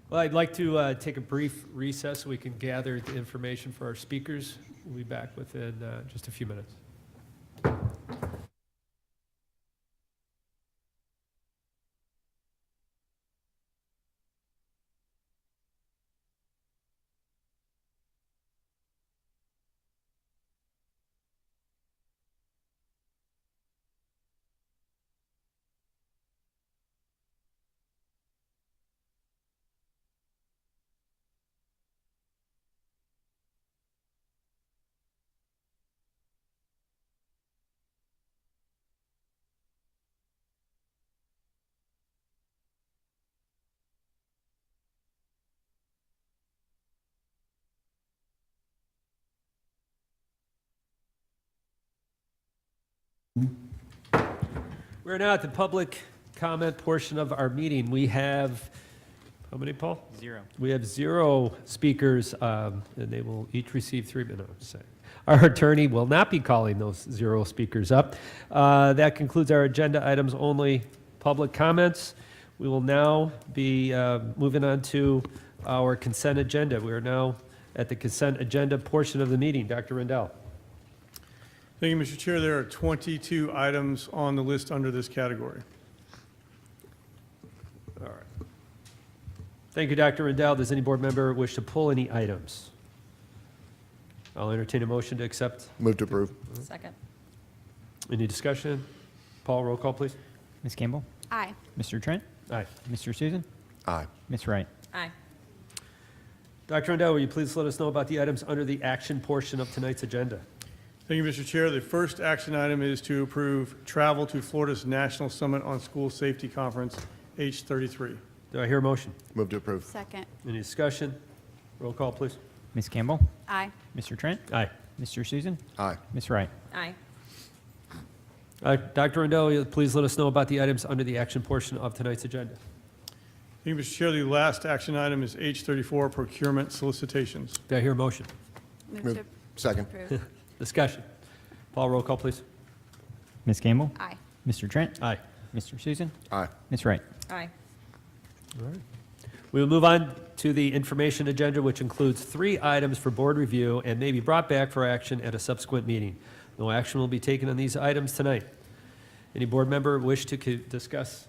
Well, I'd like to take a brief recess so we can gather the information for our speakers. We'll be back within just a few minutes. We're now at the public comment portion of our meeting. We have, how many, Paul? 0. We have 0 speakers, and they will each receive 3 minutes. Our attorney will not be calling those 0 speakers up. That concludes our agenda items only public comments. We will now be moving on to our consent agenda. We are now at the consent agenda portion of the meeting. Dr. Rendell. Thank you, Mr. Chair. There are 22 items on the list under this category. All right. Thank you, Dr. Rendell. Does any board member wish to pull any items? I'll entertain a motion to accept. Move to approve. Second. Any discussion? Paul, roll call, please. Ms. Campbell? Aye. Mr. Trent? Aye. Mr. Susan? Aye. Ms. Wright? Aye. Dr. Rendell, will you please let us know about the items under the action portion of tonight's agenda? Thank you, Mr. Chair. The first action item is to approve travel to Florida's National Summit on School Safety Conference, H33. Do I hear a motion? Move to approve. Second. Any discussion? Roll call, please. Ms. Campbell? Aye. Mr. Trent? Aye. Mr. Susan? Aye. Ms. Wright? Aye. Dr. Rendell, will you please let us know about the items under the action portion of tonight's agenda? Thank Thank you, Mr. Chair. The last action item is H34, procurement solicitations. Do I hear a motion? Move Second. approve. Discussion. Paul, roll call, please. Ms. Campbell? Aye. Mr. Trent? Aye. Mr. Susan? Aye. Ms. Wright? Aye. All right. We will move on to the information agenda, which includes 3 items for board review and may be brought back for action at a subsequent meeting. No action will be taken on these items tonight. Any board member wish to discuss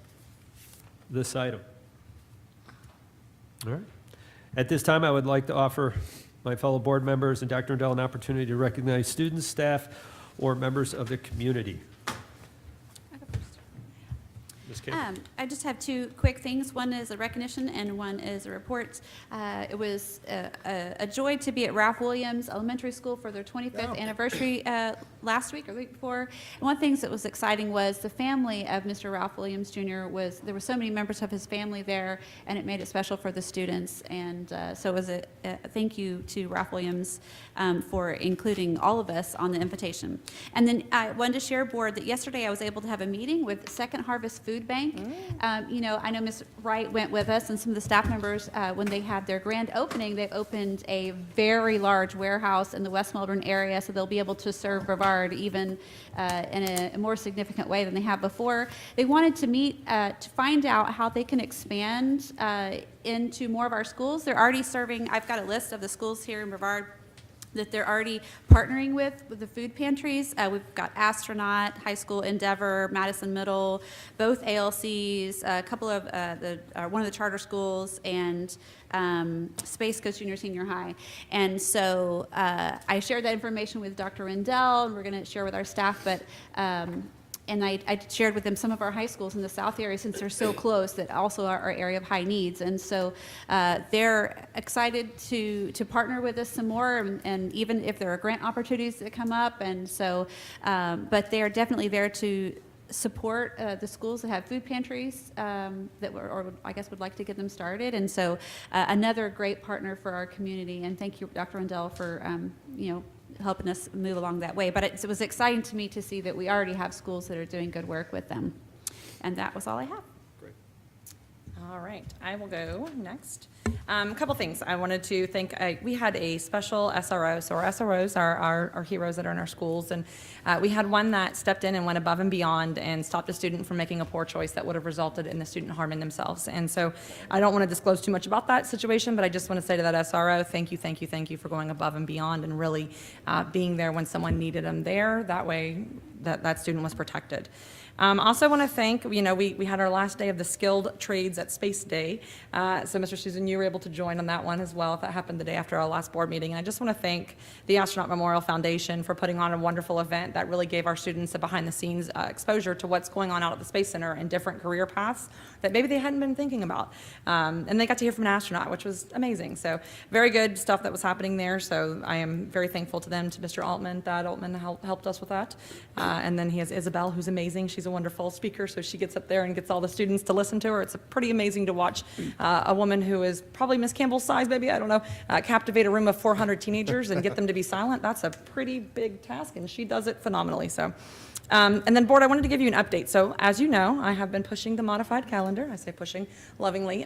this item? All right. At this time, I would like to offer my fellow board members and Dr. Rendell an opportunity to recognize students, staff, or members of the community. Ms. Campbell. I just have 2 quick things. One is a recognition and one is a report. It was a joy to be at Ralph Williams Elementary School for their 25th anniversary last week or the week before. And one of the things that was exciting was the family of Mr. Ralph Williams Jr. there were so many members of his family there, and it made it special for the students. And so it was a thank you to Ralph Williams for including all of us on the invitation. And then I wanted to share, board, that yesterday I was able to have a meeting with Second Harvest Food Bank. You know, I know Ms. Wright went with us and some of the staff members when they had their grand opening. They opened a very large warehouse in the West Melbourne area, so they'll be able to serve Brevard even in a more significant way than they have before. They wanted to meet to find out how they can expand into more of our schools. They're already serving, I've got a list of the schools here in Brevard that they're already partnering with the food pantries. We've got Astronaut, High School Endeavor, Madison Middle, both ALCs, a couple of one of the charter schools, and Space Coast Junior Senior High. And so I shared that information with Dr. Rendell, and we're going to share with our staff, but and I shared with them some of our high schools in the South area, since they're so close, that also are our area of high needs. And so they're excited to partner with us some more, and even if there are grant opportunities that come up. And so, but they are definitely there to support the schools that have food pantries or I guess would like to get them started. And so another great partner for our community. And thank you, Dr. Rendell, for you know, helping us move along that way. But it was exciting to me to see that we already have schools that are doing good work with them. And that was all I have. Great. All right, I will go next. A couple things. I wanted to thank, we had a special SRO. So our SROs are our heroes that are in our schools. And we had one that stepped in and went above and beyond and stopped a student from making a poor choice that would have resulted in the student harming themselves. And so I don't want to disclose too much about that situation, but I just want to say to that SRO, thank you for going above and beyond and really being there when someone needed them there. That way that student was protected. Also want to thank, you know, we had our last day of the Skilled Trades at Space Day. So Mr. Susan, you were able to join on that one as well. That happened the day after our last board meeting. And I just want to thank the Astronaut Memorial Foundation for putting on a wonderful event that really gave our students a behind the scenes exposure to what's going on out at the Space Center and different career paths that maybe they hadn't been thinking about. And they got to hear from an astronaut, which was amazing. So very good stuff that was happening there. So I am very thankful to them, to Mr. Altman. Thad Altman helped us with that. And then he has Isabel, who's amazing. She's a wonderful speaker, so she gets up there and gets all the students to listen to her. It's pretty amazing to watch a woman who is probably Miss Campbell's size, maybe, I don't know, captivate a room of 400 teenagers and get them to be silent. That's a pretty big task, and she does it phenomenally. So. And then, board, I wanted to give you an update. So, as you know, I have been pushing the modified calendar. I say pushing lovingly.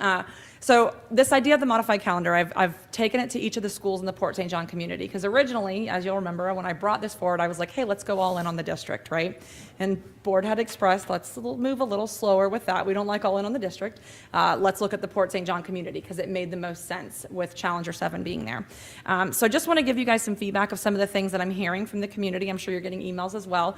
So this idea of the modified calendar, I've taken it to each of the schools in the Port St. John community, because originally, as you'll remember, when I brought this forward, I was like, hey, let's go all in on the district, right? And board had expressed, let's move a little slower with that. We don't like all in on the district. Let's look at the Port St. John community, because it made the most sense with Challenger 7 being there. So I just want to give you guys some feedback of some of the things that I'm hearing from the community. I'm sure you're getting emails as well.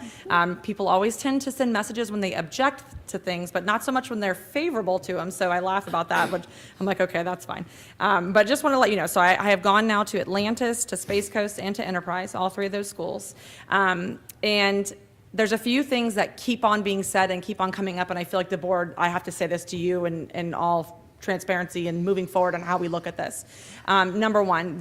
People always tend to send messages when they object to things, but not so much when they're favorable to them. So I laugh about that, but I'm like, okay, that's fine. But just want to let you know, so I have gone now to Atlantis, to Space Coast, and to Enterprise, all 3 of those schools. And there's a few things that keep on being said and keep on coming up, and I feel like the board, I have to say this to you in all transparency and moving forward on how we look at this. Number one,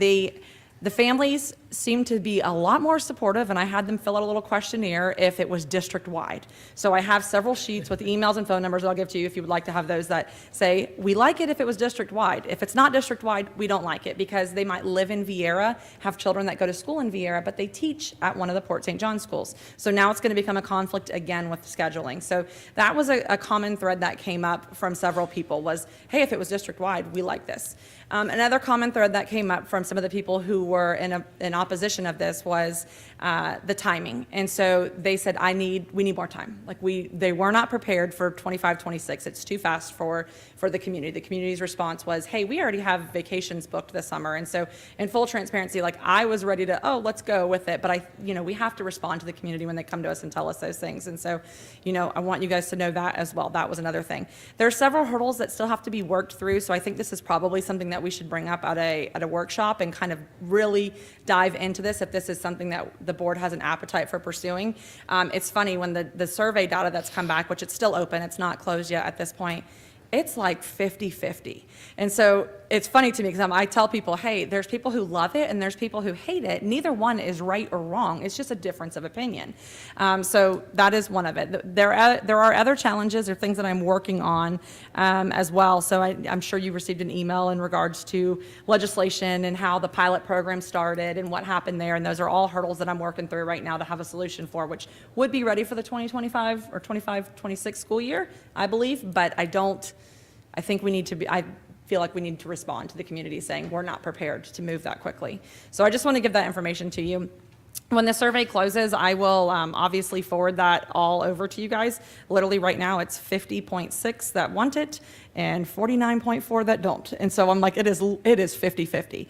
The families seemed to be a lot more supportive, and I had them fill out a little questionnaire if it was district-wide. So I have several sheets with emails and phone numbers that I'll give to you if you would like to have those that say, we like it if it was district-wide. If it's not district-wide, we don't like it, because they might live in Viera, have children that go to school in Viera, but they teach at one of the Port St. John schools. So now it's going to become a conflict again with scheduling. So that was a common thread that came up from several people was, hey, if it was district-wide, we like this. Another common thread that came up from some of the people who were in opposition of this was the timing. And so they said, we need more time. Like they were not prepared for 25, 26. It's too fast for the community. The community's response was, hey, we already have vacations booked this summer. And so in full transparency, like I was ready to, let's go with it. But we have to respond to the community when they come to us and tell us those things. And so, I want you guys to know that as well. That was another thing. There are several hurdles that still have to be worked through. So I think this is probably something that we should bring up at a workshop and kind of really dive into this if this is something that the board has an appetite for pursuing. It's funny when the survey data that's come back, which it's still open, it's not closed yet at this point, it's like 50-50. And so it's funny to me because I tell people, hey, there's people who love it and there's people who hate it. Neither one is right or wrong. It's just a difference of opinion. So that is one of it. There are other challenges or things that I'm working on as well. So I'm sure you received an email in regards to legislation and how the pilot program started and what happened there. And those are all hurdles that I'm working through right now to have a solution for, which would be ready for the 2025 or 25-26 school year, I believe. But I think we need to be, I feel like we need to respond to the community saying we're not prepared to move that quickly. So I just want to give that information to you. When the survey closes, I will obviously forward that all over to you guys. Literally right now, it's 50.6 that want it and 49.4 that don't. And so I'm like, it is 50-50.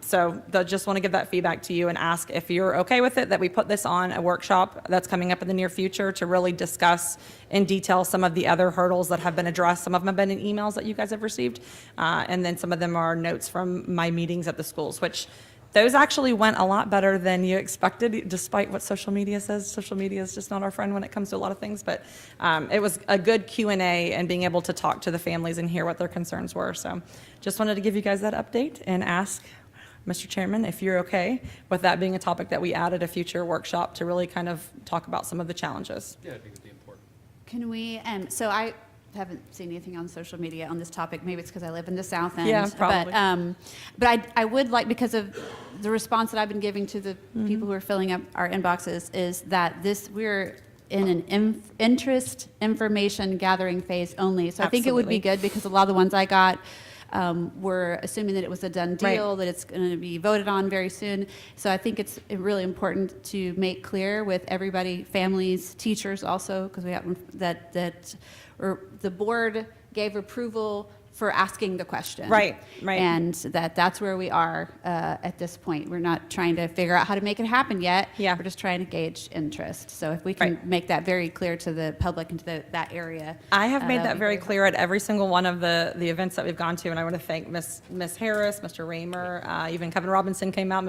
So just want to give that feedback to you and ask if you're okay with it, that we put this on a workshop that's coming up in the near future to really discuss in detail some of the other hurdles that have been addressed. Some of them have been in emails that you guys have received. And then some of them are notes from my meetings at the schools, which those actually went a lot better than you expected, despite what social media says. Social media is just not our friend when it comes to a lot of things, but it was a good Q&A and being able to talk to the families and hear what their concerns were. So just wanted to give you guys that update and ask Mr. Chairman if you're okay with that being a topic that we add at a future workshop to really kind of talk about some of the challenges. Yeah, I think it'd be important. Can we, so I haven't seen anything on social media on this topic. Maybe it's because I live in the South End. Yeah, probably. But I would like, because of the response that I've been giving to the people who are filling up our inboxes, is that we're in an interest information gathering phase only. So I think it would be good, because a lot of the ones I got were assuming that it was a done deal, that it's going to be voted on very soon. So I think it's really important to make clear with everybody, families, teachers also, because we have that the board gave approval for asking the question. Right. And that's where we are at this point. We're not trying to figure out how to make it happen yet. Yeah. We're just trying to gauge interest. So if we can make that very clear to the public and to that area. I have made that would be very clear at every single one of the events that we've gone to, and I want to thank Miss Harris, Mr. Raymer, even Kevin Robinson came out,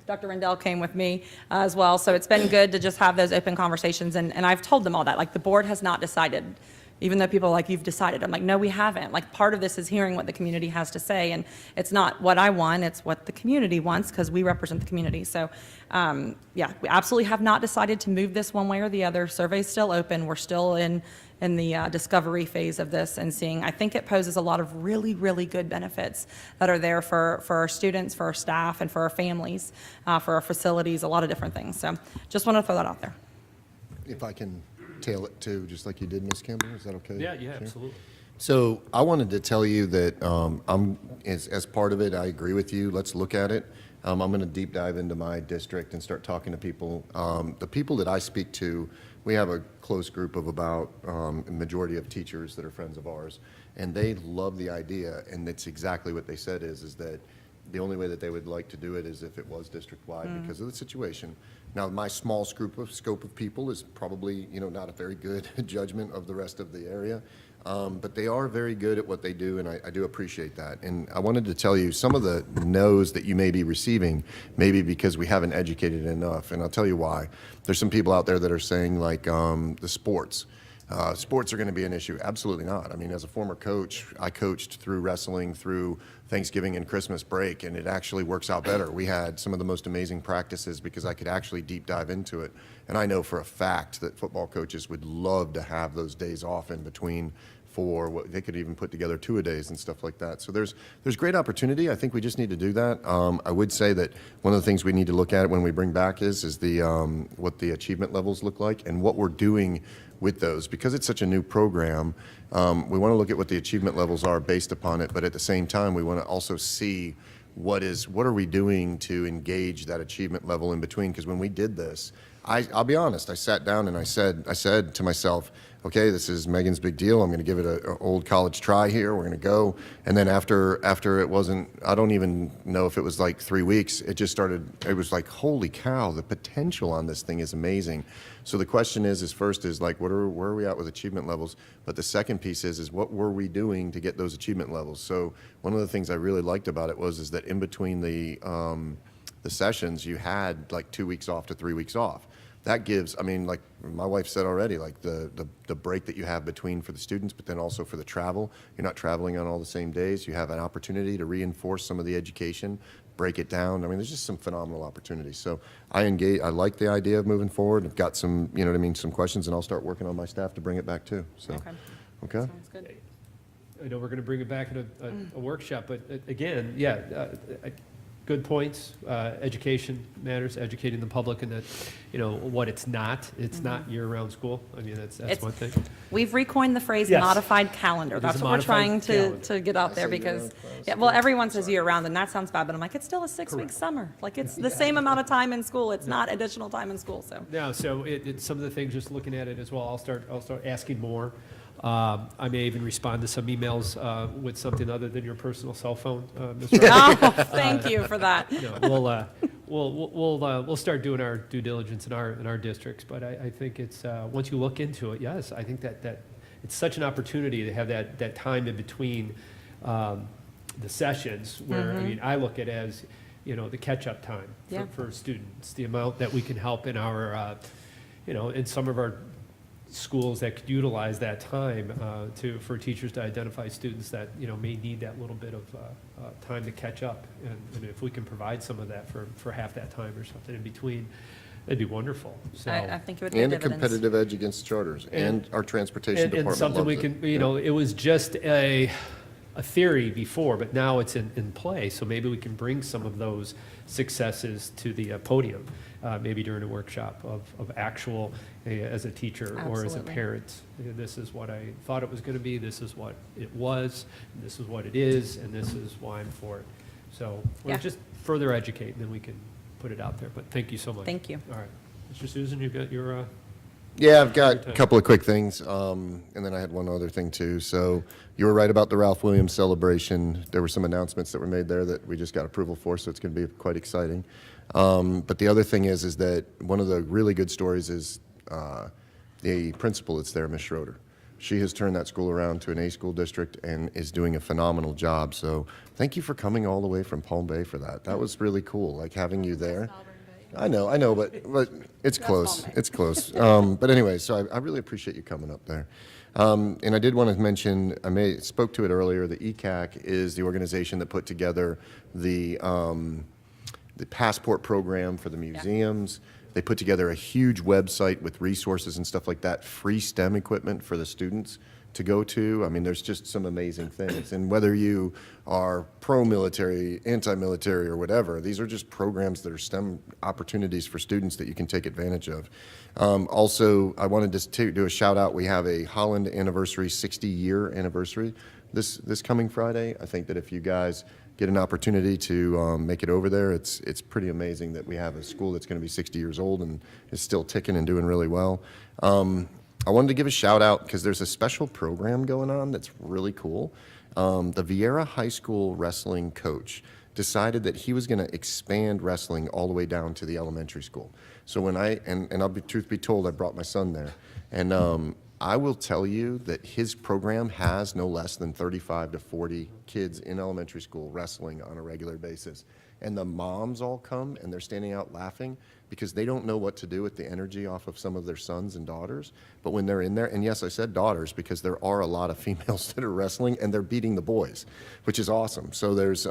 Dr. Rendell came with me as well. So it's been good to just have those open conversations, and I've told them all that. Like, the board has not decided. Even though people are like, you've decided. I'm like, no, we haven't. Like, part of this is hearing what the community has to say, and it's not what I want, it's what the community wants, because we represent the community. So, yeah, we absolutely have not decided to move this one way or the other. Survey's still open. We're still in the discovery phase of this and seeing. I think it poses a lot of really, really good benefits that are there for our students, for our staff, and for our families, for our facilities, a lot of different things. So just want to throw that out there. If I can tail it too, just like you did, Ms. Campbell, is that okay? Yeah, Sure. absolutely. So I wanted to tell you that as part of it, I agree with you. Let's look at it. I'm going to deep dive into my district and start talking to people. The people that I speak to, we have a close group of about a majority of teachers that are friends of ours, and they love the idea, and it's exactly what they said is that the only way that they would like to do it is if it was district-wide because of the situation. Now, my small scope of people is probably, not a very good judgment of the rest of the area, but they are very good at what they do, and I do appreciate that. And I wanted to tell you some of the no's that you may be receiving, maybe because we haven't educated enough, and I'll tell you why. There's some people out there that are saying, like, the sports. sports are going to be an issue. Absolutely not. I mean, as a former coach, I coached through wrestling through Thanksgiving and Christmas break, and it actually works out better. We had some of the most amazing practices because I could actually deep dive into it. And I know for a fact that football coaches would love to have those days off in between for what they could even put together two-a-days and stuff like that. So there's great opportunity. I think we just need to do that. I would say that one of the things we need to look at when we bring back is the what the achievement levels look like and what we're doing with those. Because it's such a new program, we want to look at what the achievement levels are based upon it, but at the same time, we want to also see what are we doing to engage that achievement level in between. Because when we did this, I'll be honest, I sat down and I said to myself, okay, this is Megan's big deal. I'm going to give it an old college try here. We're going to go. And then after it wasn't, I don't even know if it was like 3 weeks, it was like, holy cow, the potential on this thing is amazing. So the question is first is like, where are we at with achievement levels? But the second piece is what were we doing to get those achievement levels? So one of the things I really liked about it is that in between the sessions, you had like 2 weeks off to 3 weeks off. That gives, I mean, like my wife said already, like the break that you have between for the students, but then also for the travel. You're not traveling on all the same days. You have an opportunity to reinforce some of the education, break it down. I mean, there's just some phenomenal opportunities. So I like the idea of moving forward. I've got some, some questions, and I'll start working on my staff to bring it back too. So, okay. Sounds good. I know we're going to bring it back in a workshop, but again, good points. Education matters, educating the public and that, what it's not. It's not year-round school. I mean, that's one thing. We've recoined the phrase Yes. modified calendar. It is That's a what we're trying modified to calendar. get out there because, everyone says year-round, and that sounds bad, but I'm like, it's still a 6-week summer. Like, it's the same amount of time in school. It's not additional time in school, so. No, so it's some of the things, just looking at it as well, I'll start asking more. I may even respond to some emails with something other than your personal cell phone, Ms. Roberts. Oh, thank you for that. We'll start doing our due diligence in our districts, but I think it's once you look into it, yes, I think that it's such an opportunity to have that time in between the sessions where I mean I look at it as the catch-up time for students, the amount that we can help in our in some of our schools that could utilize that time for teachers to identify students that may need that little bit of time to catch up, and if we can provide some of that for half that time or something in between, it'd be wonderful. So I think it would be And a dividends. competitive edge against charters and our transportation department and something we loves can it. it was just a theory before, but now it's in play. So maybe we can bring some of those successes to the podium, maybe during a workshop of actual, as a teacher or as a Absolutely. parent. This is what I thought it was going to be. This is what it was. And this is what it is, and this is why I'm for it. So we'll just further educate, and then we can put it out there. But thank you so much. Thank you. All right, Mr. Susan, you got your. Yeah, I've got a couple of quick things, and then I had one other thing too. So you were right about the Ralph Williams celebration. There were some announcements that were made there that we just got approval for, so it's going to be quite exciting. But the other thing is that one of the really good stories is the principal that's there, Ms. Schroeder. She has turned that school around to an A school district and is doing a phenomenal job. So thank you for coming all the way from Palm Bay for that. That was really cool, like having you there. I know, but it's close. It's close. But anyway, so I really appreciate you coming up there. And I did want to mention, spoke to it earlier, the ECAC is the organization that put together the passport program for the museums. They put together a huge website with resources and stuff like that, free STEM equipment for the students to go to. I mean, there's just some amazing things. And whether you are pro-military, anti-military, or whatever, these are just programs that are STEM opportunities for students that you can take advantage of. Also, I wanted to do a shout out. We have a Holland anniversary, 60-year anniversary this coming Friday. I think that if you guys get an opportunity to make it over there, it's pretty amazing that we have a school that's going to be 60 years old and is still ticking and doing really well. I wanted to give a shout out because there's a special program going on that's really cool. The Vieira High School wrestling coach decided that he was going to expand wrestling all the way down to the elementary school. So when truth be told, I brought my son there, and I will tell you that his program has no less than 35 to 40 kids in elementary school wrestling on a regular basis. And the moms all come and they're standing out laughing. because they don't know what to do with the energy off of some of their sons and daughters. But when they're in there, and yes, I said daughters because there are a lot of females that are wrestling and they're beating the boys, which is awesome. So there's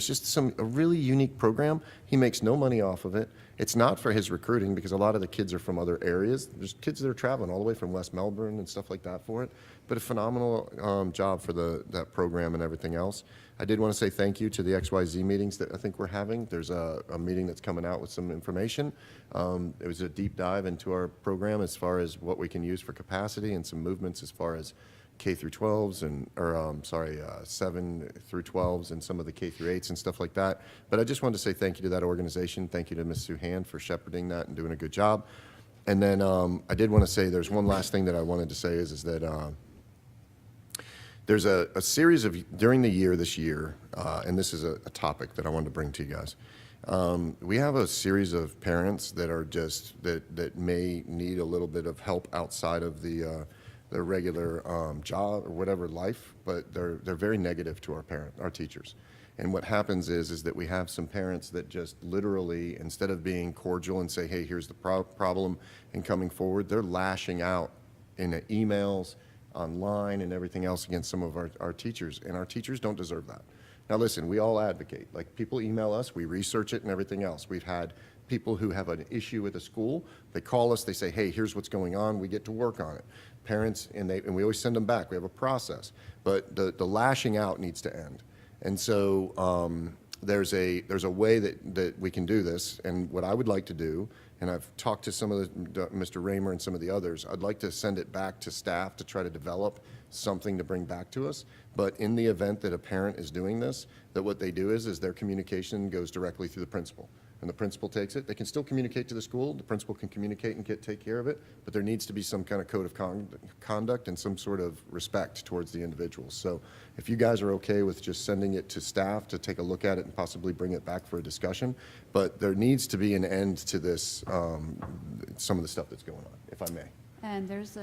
just a really unique program. He makes no money off of it. It's not for his recruiting because a lot of the kids are from other areas. There's kids that are traveling all the way from West Melbourne and stuff like that for it. But a phenomenal job for that program and everything else. I did want to say thank you to the XYZ meetings that I think we're having. There's a meeting that's coming out with some information. It was a deep dive into our program as far as what we can use for capacity and some movements as far as K through 12s and, 7 through 12s and some of the K through 8s and stuff like that. But I just wanted to say thank you to that organization. Thank you to Ms. Suhan for shepherding that and doing a good job. And then I did want to say there's one last thing that I wanted to say is that there's a series of, during the year this year, and this is a topic that I wanted to bring to you guys. We have a series of parents that are just, that may need a little bit of help outside of their regular job or whatever life, but they're very negative to our teachers. And what happens is that we have some parents that just literally, instead of being cordial and say, hey, here's the problem, and coming forward, they're lashing out in the emails, online, and everything else against some of our teachers, and our teachers don't deserve that. Now listen, we all advocate. Like, people email us, we research it and everything else. We've had people who have an issue with a school, they call us, they say, hey, here's what's going on, we get to work on it. Parents, and we always send them back, we have a process. But the lashing out needs to end. And so there's a way that we can do this, and what I would like to do, and I've talked to some of Mr. Raymer and some of the others, I'd like to send it back to staff to try to develop something to bring back to us. But in the event that a parent is doing this, that what they do is their communication goes directly through the principal. And the principal takes it. They can still communicate to the school. The principal can communicate and take care of it. But there needs to be some kind of code of conduct and some sort of respect towards the individuals. So if you guys are okay with just sending it to staff to take a look at it and possibly bring it back for a discussion, but there needs to be an end to this, some of the stuff that's going on, if I may. And there's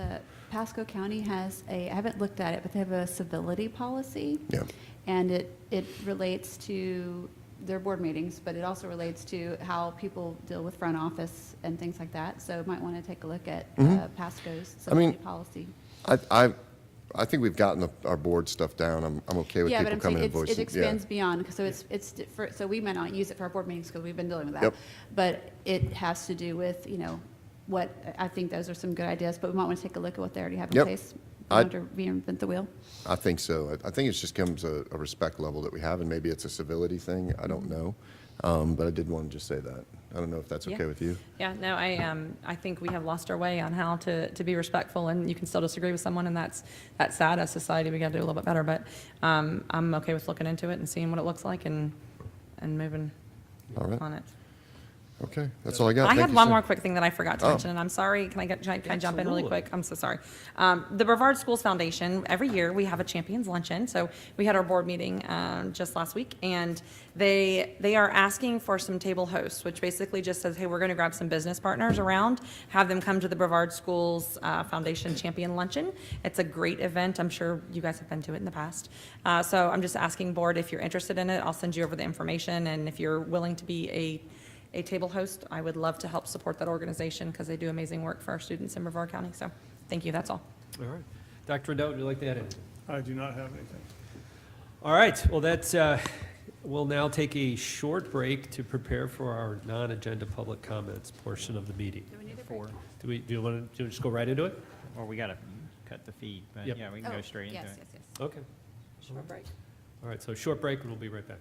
Pasco County has I haven't looked at it, but they have a civility policy. Yeah. And it relates to their board meetings, but it also relates to how people deal with front office and things like that. So you might want to take a look at Pasco's civility policy. I think we've gotten our board stuff down. I'm okay with people coming and voicing. It expands beyond, so we might not use it for our board meetings because we've been dealing with that. Yep. But it has to do with, what, I think those are some good ideas, but we might want to take a look at what they already have in Yep. place. Want to reinvent the wheel? I think so. I think it just comes a respect level that we have, and maybe it's a civility thing. I don't know. But I did want to just say that. I don't know if that's okay with you. Yeah, no, I think we have lost our way on how to be respectful, and you can still disagree with someone, and that's sad as society. We got to do a little bit better, but I'm okay with looking into it and seeing what it looks like and moving on it. Okay, that's all I got. I Thank had you, one sir. more quick thing that I forgot to Oh. mention, and I'm sorry, can I jump in really Absolutely. quick? I'm so sorry. The Brevard Schools Foundation, every year, we have a Champions Luncheon, so we had our board meeting just last week, and they are asking for some table hosts, which basically just says, hey, we're going to grab some business partners around, have them come to the Brevard Schools Foundation Champion Luncheon. It's a great event. I'm sure you guys have been to it in the past. So I'm just asking board if you're interested in it. I'll send you over the information, and if you're willing to be a table host, I would love to help support that organization because they do amazing work for our students in Brevard County. So thank you, that's all. All right. Dr. Rendell, would you like to add anything? I do not have anything. All right, well, we'll now take a short break to prepare for our non-agenda public comments portion of the meeting. Do we need a break? Do you want to just go right into it? Or we got to cut the feed, but Yep. yeah, we can go straight into it. Okay. Short break. All right, so short break, and we'll be right back.